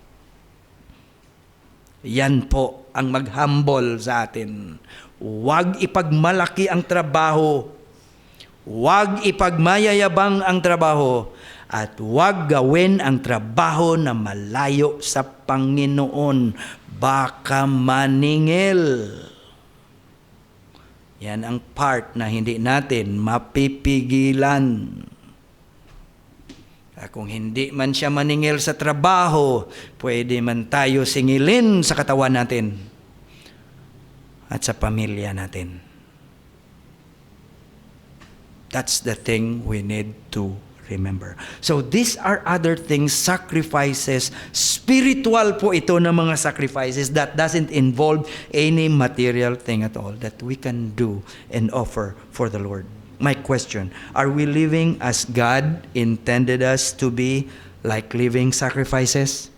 Yan po ang mag-humble sa atin. Huwag ipagmalaki ang trabaho. Huwag ipagmayayabang ang trabaho. At huwag gawin ang trabaho na malayo sa Panginoon. Baka maningil. Yan ang part na hindi natin mapipigilan. Kung hindi man siya maningil sa trabaho, pwede man tayo singilin sa katawan natin at sa pamilya natin. That's the thing we need to remember. So these are other things, sacrifices, spiritual po ito na mga sacrifices that doesn't involve any material thing at all that we can do and offer for the Lord. My question, are we living as God intended us to be, like living sacrifices?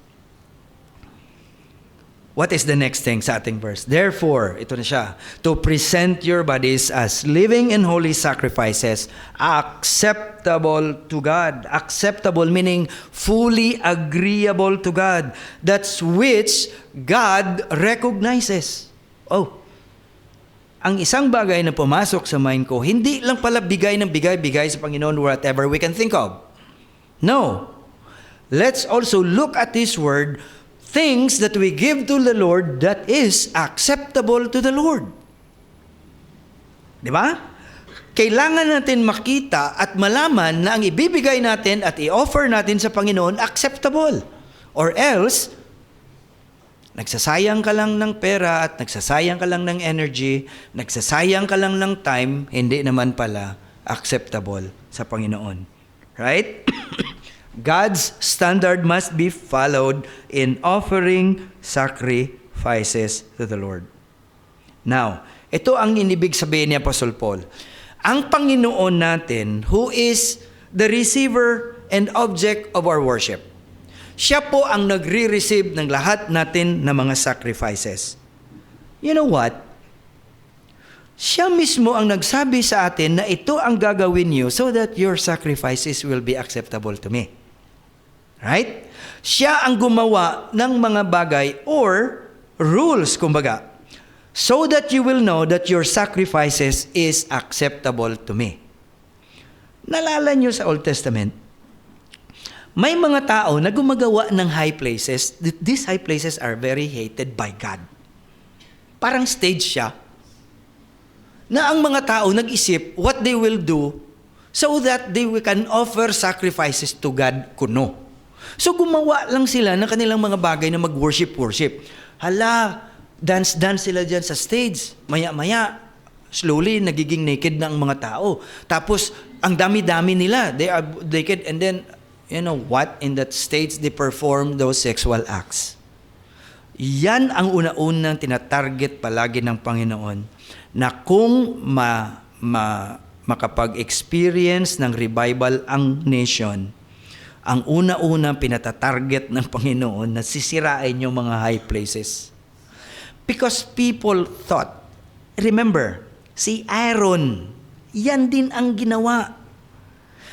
What is the next thing sa ating verse? Therefore, ito na siya, to present your bodies as living and holy sacrifices, acceptable to God. Acceptable meaning fully agreeable to God. That's which God recognizes. Oh, ang isang bagay na pumasok sa mind ko, hindi lang pala bigay sa Panginoon whatever we can think of. No. Let's also look at this word, things that we give to the Lord that is acceptable to the Lord. Di ba? Kailangan natin makita at malaman na ang ibibigay natin at i-offer natin sa Panginoon acceptable. Or else, nagsasayang ka lang ng pera at nagsasayang ka lang ng energy, nagsasayang ka lang ng time, hindi naman pala acceptable sa Panginoon. Right? God's standard must be followed in offering sacrifices to the Lord. Now, ito ang inibig sabihin ni Apostle Paul. Ang Panginoon natin, who is the receiver and object of our worship, siya po ang nagre-receive ng lahat natin na mga sacrifices. You know what? Siya mismo ang nagsabi sa atin na ito ang gagawin niyo so that your sacrifices will be acceptable to me. Right? Siya ang gumawa ng mga bagay or rules, kumbaga, so that you will know that your sacrifices is acceptable to me. Nalala niyo sa Old Testament, may mga tao na gumagawa ng high places. These high places are very hated by God. Parang stage siya na ang mga tao nag-isip what they will do so that they can offer sacrifices to God kuno. So gumawa lang sila ng kanilang mga bagay na mag-worship. Hala, dance sila dyan sa stage. Maya-maya, slowly, nagiging naked na ang mga tao. Tapos, ang dami-dami nila. They are naked and then, you know what? In that stage, they perform those sexual acts. Yan ang una-unang tinatarget palagi ng Panginoon na kung makapag-experience ng revival ang nation, ang una-unang pinatatarget ng Panginoon na sisirain yung mga high places. Because people thought, remember, si Aaron, yan din ang ginawa.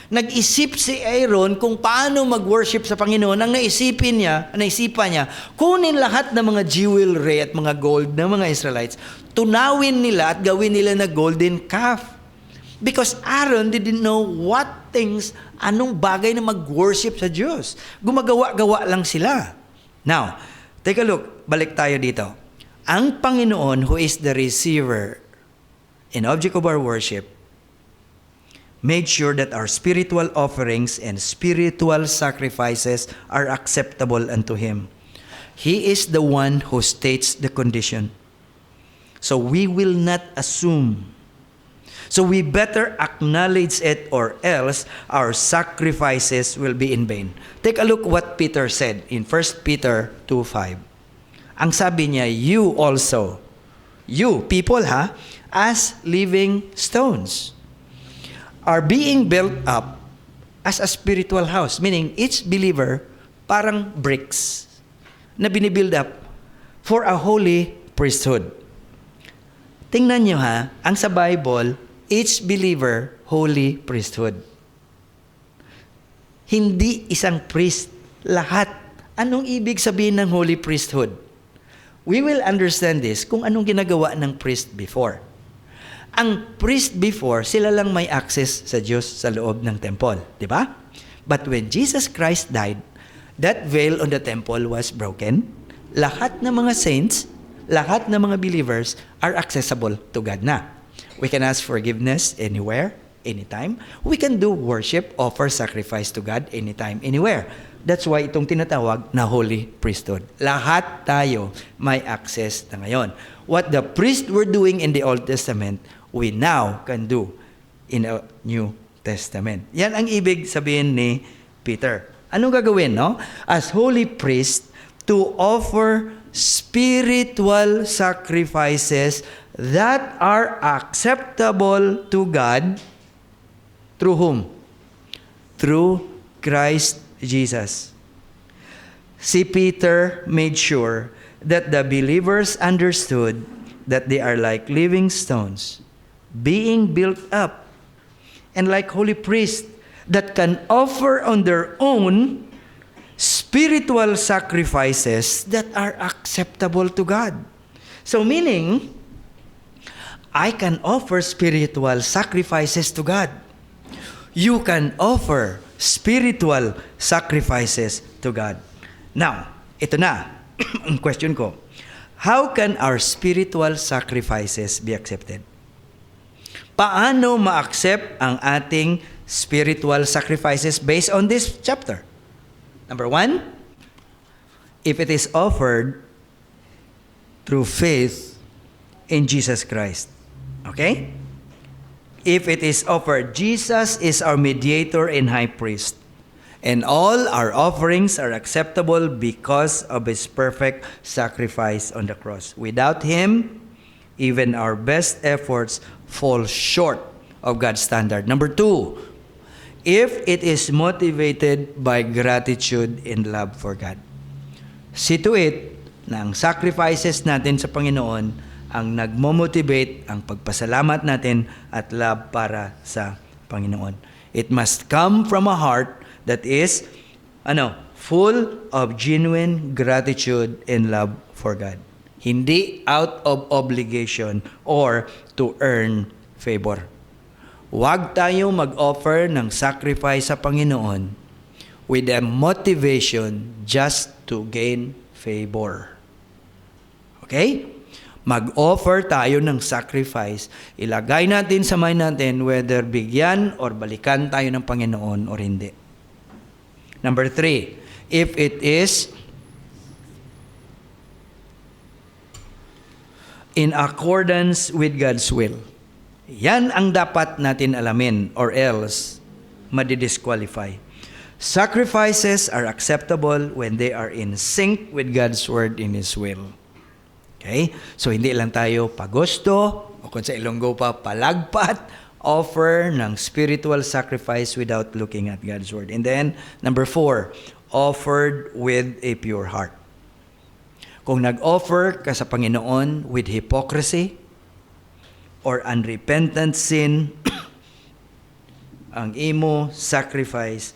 Nag-isip si Aaron kung paano mag-worship sa Panginoon. Ang naisipan niya, kunin lahat ng mga jewelry at mga gold ng mga Israelites, tunawin nila at gawin nila na golden calf. Because Aaron didn't know anong bagay na mag-worship sa Diyos. Gumagawa-gawa lang sila. Now, take a look, balik tayo dito. Ang Panginoon, who is the receiver and object of our worship, made sure that our spiritual offerings and spiritual sacrifices are acceptable unto Him. He is the one who states the condition. So we will not assume. So we better acknowledge it, or else our sacrifices will be in vain. Take a look what Peter said in 1 Peter 2:5. Ang sabi niya, you also, you people as living stones, are being built up as a spiritual house. Meaning, each believer, parang bricks na binibuild up for a holy priesthood. Tingnan nyo ang sa Bible, each believer, holy priesthood. Hindi isang priest, lahat. Anong ibig sabihin ng holy priesthood? We will understand this kung anong ginagawa ng priest before. Ang priest before, sila lang may access sa Diyos sa loob ng temple. Di ba? But when Jesus Christ died, that veil on the temple was broken. Lahat ng mga saints, lahat ng mga believers are accessible to God na. We can ask forgiveness anywhere, anytime. We can do worship, offer sacrifice to God anytime, anywhere. That's why itong tinatawag na holy priesthood. Lahat tayo may access na ngayon. What the priests were doing in the Old Testament, we now can do in a New Testament. Yan ang ibig sabihin ni Peter. Anong gagawin, no? As holy priest, to offer spiritual sacrifices that are acceptable to God through whom? Through Christ Jesus. Si Peter made sure that the believers understood that they are like living stones, being built up, and like holy priests that can offer on their own spiritual sacrifices that are acceptable to God. So meaning, I can offer spiritual sacrifices to God. You can offer spiritual sacrifices to God. Now, ito na ang question ko. How can our spiritual sacrifices be accepted? Paano ma-accept ang ating spiritual sacrifices based on this chapter? Number 1, if it is offered through faith in Jesus Christ. Okay? If it is offered, Jesus is our mediator and high priest. And all our offerings are acceptable because of His perfect sacrifice on the cross. Without Him, even our best efforts fall short of God's standard. Number 2, if it is motivated by gratitude and love for God. See to it na ang sacrifices natin sa Panginoon ang nagmo-motivate ang pagpasalamat natin at love para sa Panginoon. It must come from a heart that is full of genuine gratitude and love for God. Hindi out of obligation or to earn favor. Huwag tayo mag-offer ng sacrifice sa Panginoon with a motivation just to gain favor. Okay? Mag-offer tayo ng sacrifice. Ilagay natin sa mind natin whether bigyan or balikan tayo ng Panginoon or hindi. Number 3, if it is in accordance with God's will. Yan ang dapat natin alamin or else madidisqualify. Sacrifices are acceptable when they are in sync with God's word in His will. Okay? So hindi lang tayo pagusto o kung sa Ilonggo pa palagpat, offer ng spiritual sacrifice without looking at God's word. And then, number 4, offered with a pure heart. Kung nag-offer ka sa Panginoon with hypocrisy or unrepentant sin, ang imo sacrifice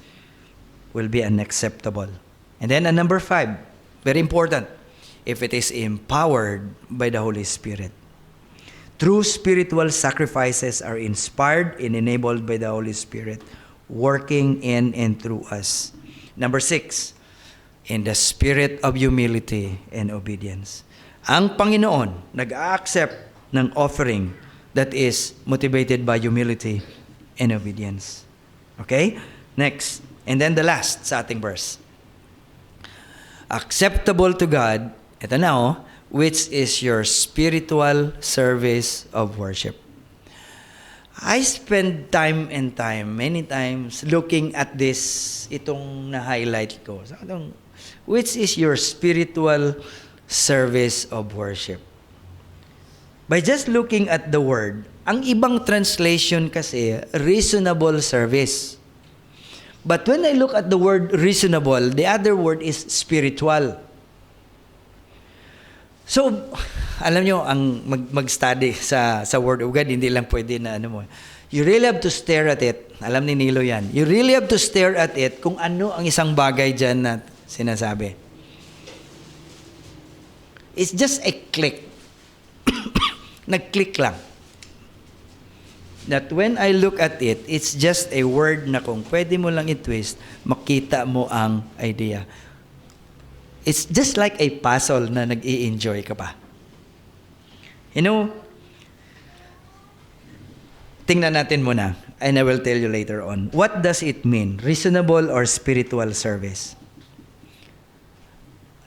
will be unacceptable. And then number 5, very important, if it is empowered by the Holy Spirit. True spiritual sacrifices are inspired and enabled by the Holy Spirit working in and through us. Number 6, in the spirit of humility and obedience. Ang Panginoon nag-accept ng offering that is motivated by humility and obedience. Okay? Next. And then the last sa ating verse. Acceptable to God, ito na which is your spiritual service of worship. I spend many times looking at this, itong na-highlight ko. Which is your spiritual service of worship. By just looking at the word, ang ibang translation kasi, reasonable service. But when I look at the word reasonable, the other word is spiritual. So, alam nyo, ang mag-study sa Word of God, hindi lang pwede na you really have to stare at it. Alam ni Nilo yan. You really have to stare at it kung ano ang isang bagay dyan na sinasabi. It's just a click. Nag-click lang. That when I look at it, it's just a word na kung pwede mo lang i-twist, makita mo ang idea. It's just like a puzzle na nag-i-enjoy ka pa. You know, tingnan natin muna, and I will tell you later on. What does it mean? Reasonable or spiritual service?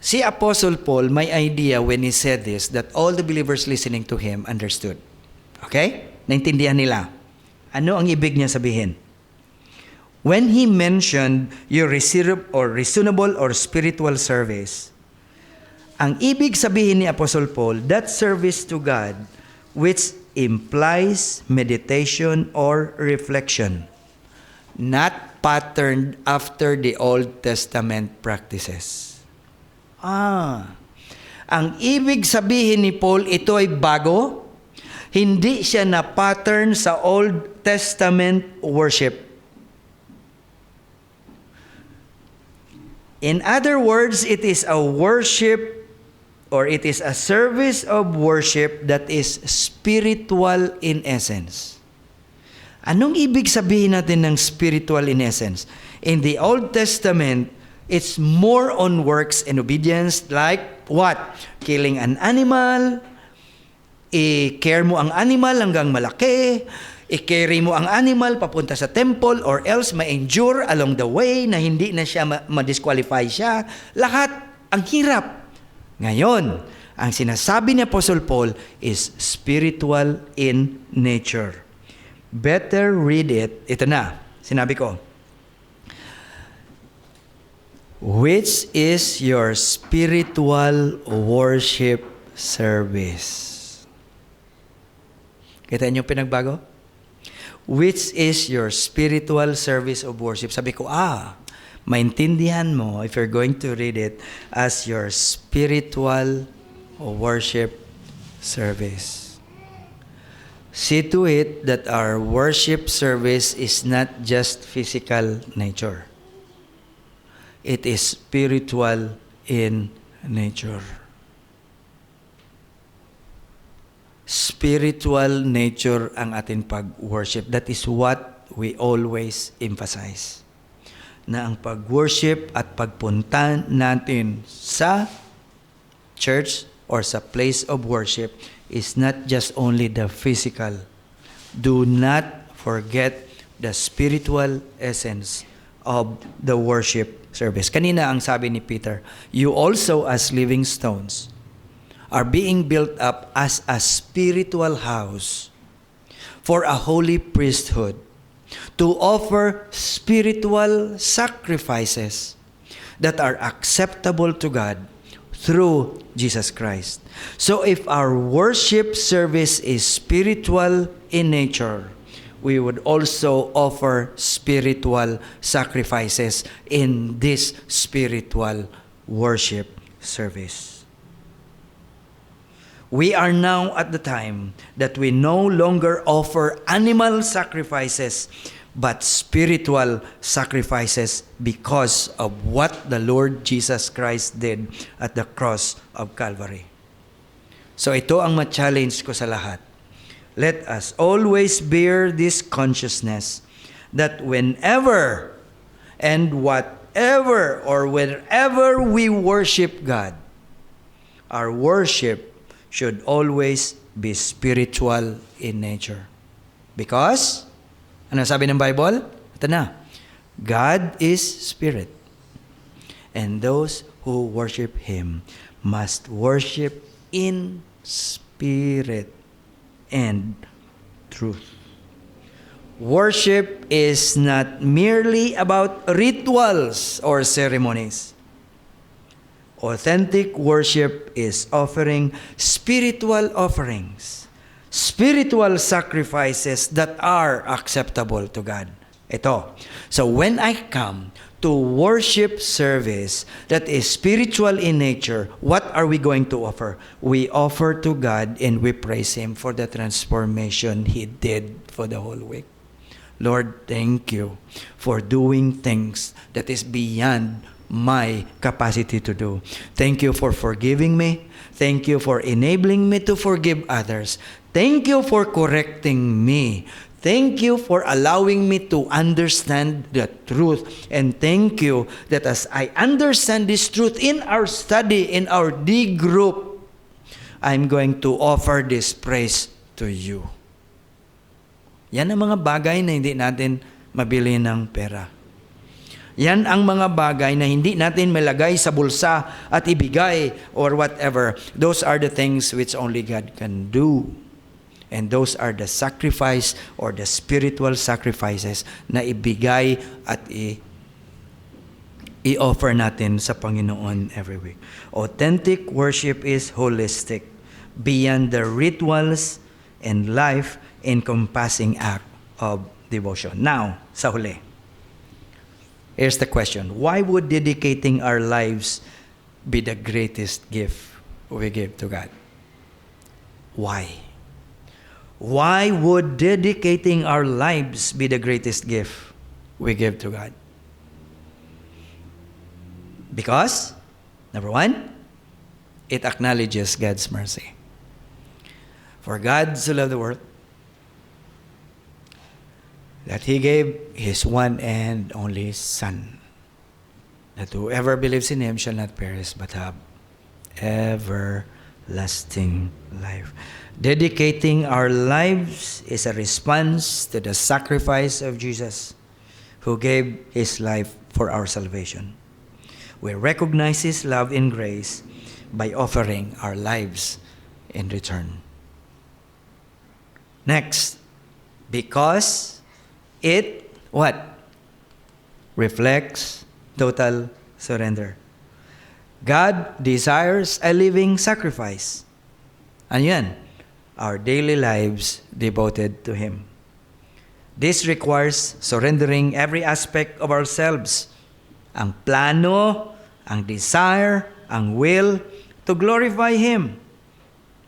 Si Apostle Paul, may idea when he said this that all the believers listening to him understood. Okay? Naintindihan nila. Ano ang ibig niya sabihin? When he mentioned your reasonable or spiritual service, ang ibig sabihin ni Apostle Paul, that service to God which implies meditation or reflection, not patterned after the Old Testament practices. Ang ibig sabihin ni Paul, ito ay bago. Hindi siya na pattern sa Old Testament worship. In other words, it is a worship or it is a service of worship that is spiritual in essence. Anong ibig sabihin natin ng spiritual in essence? In the Old Testament, it's more on works and obedience like what? Killing an animal, i-care mo ang animal hanggang malaki, i-carry mo ang animal papunta sa temple or else ma-endure along the way na hindi na siya ma-disqualify siya. Lahat ang hirap. Ngayon, ang sinasabi ni Apostle Paul is spiritual in nature. Better read it. Ito na, sinabi ko. Which is your spiritual worship service? Kita niyo pinagbago? Which is your spiritual service of worship? Sabi ko, maintindihan mo if you're going to read it as your spiritual worship service. See to it that our worship service is not just physical nature. it is spiritual in nature. Spiritual nature ang ating pag-worship. That is what we always emphasize. Na ang pag-worship at pagpunta natin sa church or sa place of worship is not just only the physical. Do not forget the spiritual essence of the worship service. Kanina ang sabi ni Peter, you also as living stones are being built up as a spiritual house for a holy priesthood to offer spiritual sacrifices that are acceptable to God through Jesus Christ. So if our worship service is spiritual in nature, we would also offer spiritual sacrifices in this spiritual worship service. We are now at the time that we no longer offer animal sacrifices, but spiritual sacrifices because of what the Lord Jesus Christ did at the cross of Calvary. So ito ang ma-challenge ko sa lahat. Let us always bear this consciousness that whenever and whatever or wherever we worship God, our worship should always be spiritual in nature. Because, ano sabi ng Bible? Ito na. God is spirit. And those who worship Him must worship in spirit and truth. Worship is not merely about rituals or ceremonies. Authentic worship is offering spiritual offerings, spiritual sacrifices that are acceptable to God. Ito. So when I come to worship service that is spiritual in nature, what are we going to offer? We offer to God and we praise Him for the transformation He did for the whole week. Lord, thank you for doing things that is beyond my capacity to do. Thank you for forgiving me. Thank you for enabling me to forgive others. Thank you for correcting me. Thank you for allowing me to understand the truth. And thank you that as I understand this truth in our study, in our D group, I'm going to offer this praise to you. Yan ang mga bagay na hindi natin mabili ng pera. Yan ang mga bagay na hindi natin malagay sa bulsa at ibigay or whatever. Those are the things which only God can do. And those are the sacrifice or the spiritual sacrifices na ibigay at i-offer natin sa Panginoon every week. Authentic worship is holistic, beyond the rituals and life-encompassing act of devotion. Now, sa huli. Here's the question. Why would dedicating our lives be the greatest gift we give to God? Why? Why would dedicating our lives be the greatest gift we give to God? Because, number one, it acknowledges God's mercy. For God so loved the world that He gave His one and only Son, that whoever believes in Him shall not perish but have everlasting life. Dedicating our lives is a response to the sacrifice of Jesus, who gave His life for our salvation. We recognize His love and grace by offering our lives in return. Next, because it, what? Reflects total surrender. God desires a living sacrifice. Ano yan? Our daily lives devoted to Him. This requires surrendering every aspect of ourselves. Ang plano, ang desire, ang will to glorify Him.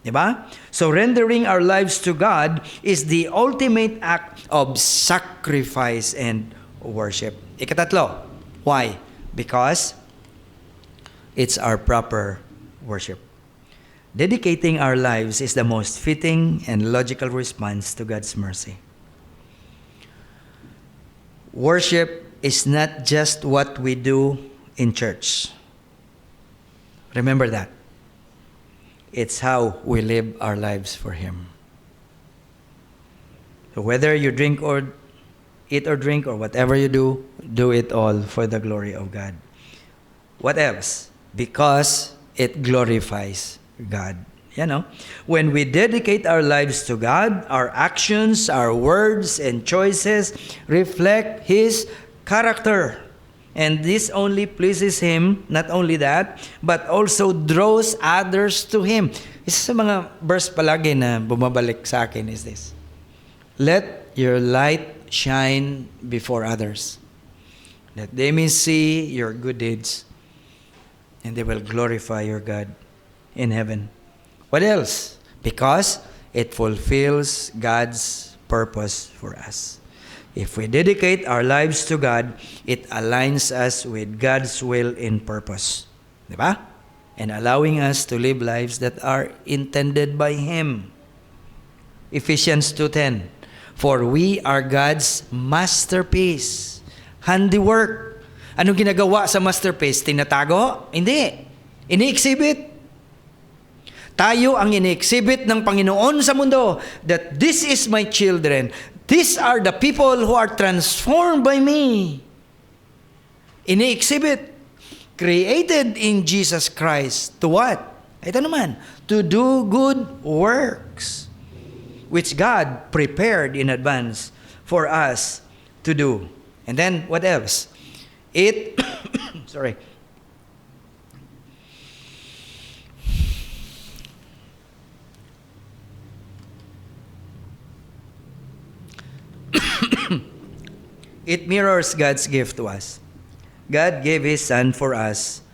Diba? Surrendering our lives to God is the ultimate act of sacrifice and worship. Ikatatlo, why? because it's our proper worship. Dedicating our lives is the most fitting and logical response to God's mercy. Worship is not just what we do in church. Remember that. It's how we live our lives for Him. So whether you eat or drink or whatever you do it all for the glory of God. What else? Because it glorifies God. When we dedicate our lives to God, our actions, our words, and choices reflect His character. And this only pleases Him, not only that, but also draws others to Him. Isa sa mga verse palagi na bumabalik sa akin is this: let your light shine before others, that they may see your good deeds, and they will glorify your God in heaven. What else? Because it fulfills God's purpose for us. If we dedicate our lives to God, it aligns us with God's will and purpose. Diba? And allowing us to live lives that are intended by Him. Ephesians 2:10. For we are God's masterpiece, handiwork. Anong ginagawa sa masterpiece? Tinatago? Hindi. Ini-exhibit. Tayo ang ini-exhibit ng Panginoon sa mundo that this is my children. These are the people who are transformed by me. Ini-exhibit. Created in Jesus Christ. To what? Ito naman. To do good works, which God prepared in advance for us to do. And then, what else? It It mirrors God's gift to us. God gave His Son for us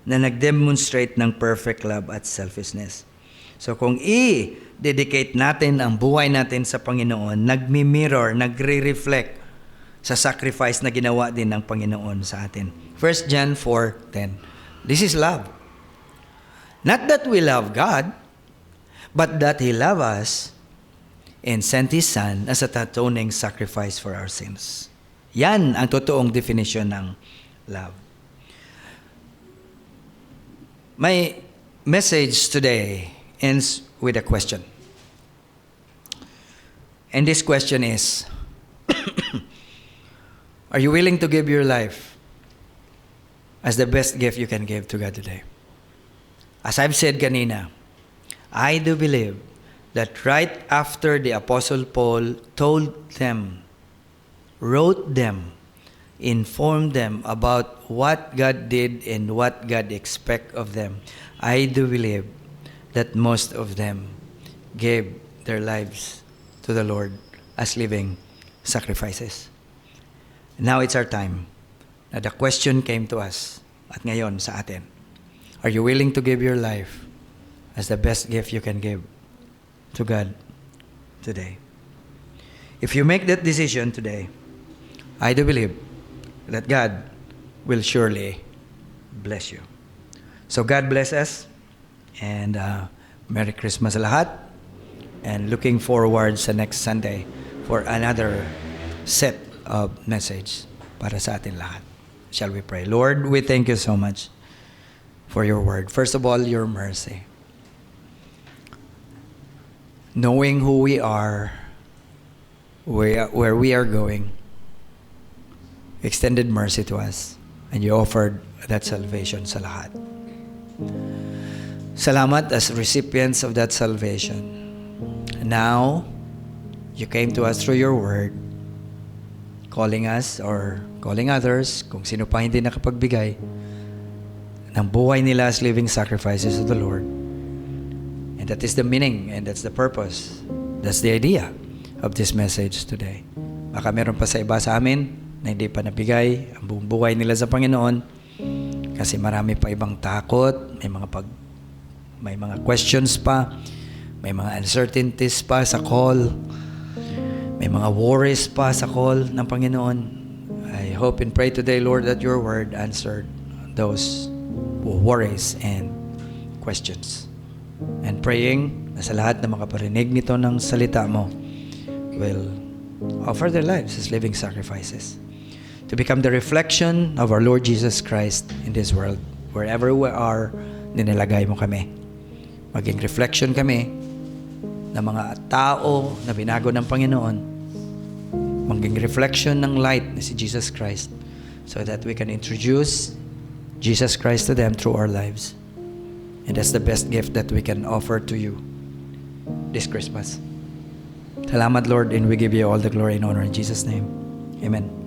na nag-demonstrate ng perfect love at selflessness. So kung i-dedicate natin ang buhay natin sa Panginoon, nagmi-mirror, nagre-reflect sa sacrifice na ginawa din ng Panginoon sa atin. 1 John 4:10. This is love. Not that we love God, but that He loved us and sent His Son as a atoning sacrifice for our sins. Yan ang totoong definition ng love. My message today ends with a question. And this question is, are you willing to give your life as the best gift you can give to God today? As I've said kanina, I do believe that right after the Apostle Paul told them, wrote them, informed them about what God did and what God expects of them, I do believe that most of them gave their lives to the Lord as living sacrifices. Now it's our time. Now the question came to us at ngayon sa atin. Are you willing to give your life as the best gift you can give to God today? If you make that decision today, I do believe that God will surely bless you. So God bless us, and Merry Christmas sa lahat, and looking forward sa next Sunday for another set of message para sa atin lahat. Shall we pray? Lord, we thank you so much for your word. First of all, your mercy. Knowing who we are, where we are going, extended mercy to us, and you offered that salvation sa lahat. Salamat as recipients of that salvation. Now, you came to us through your word, calling us or calling others, kung sino pa hindi nakapagbigay, ng buhay nila as living sacrifices to the Lord. And that is the meaning, and that's the purpose. That's the idea of this message today. Baka meron pa sa iba sa amin na hindi pa nabigay ang buong buhay nila sa Panginoon kasi marami pa ibang takot, may mga questions pa, may mga uncertainties pa sa call, may mga worries pa sa call ng Panginoon. I hope and pray today, Lord, that your word answered those worries and questions. And praying na sa lahat na makaparinig nito ng salita mo will offer their lives as living sacrifices to become the reflection of our Lord Jesus Christ in this world. Wherever we are, ninilagay mo kami. Maging reflection kami ng mga tao na binago ng Panginoon. Maging reflection ng light na si Jesus Christ so that we can introduce Jesus Christ to them through our lives. And that's the best gift that we can offer to you this Christmas. Salamat, Lord, and we give you all the glory and honor in Jesus' name. Amen.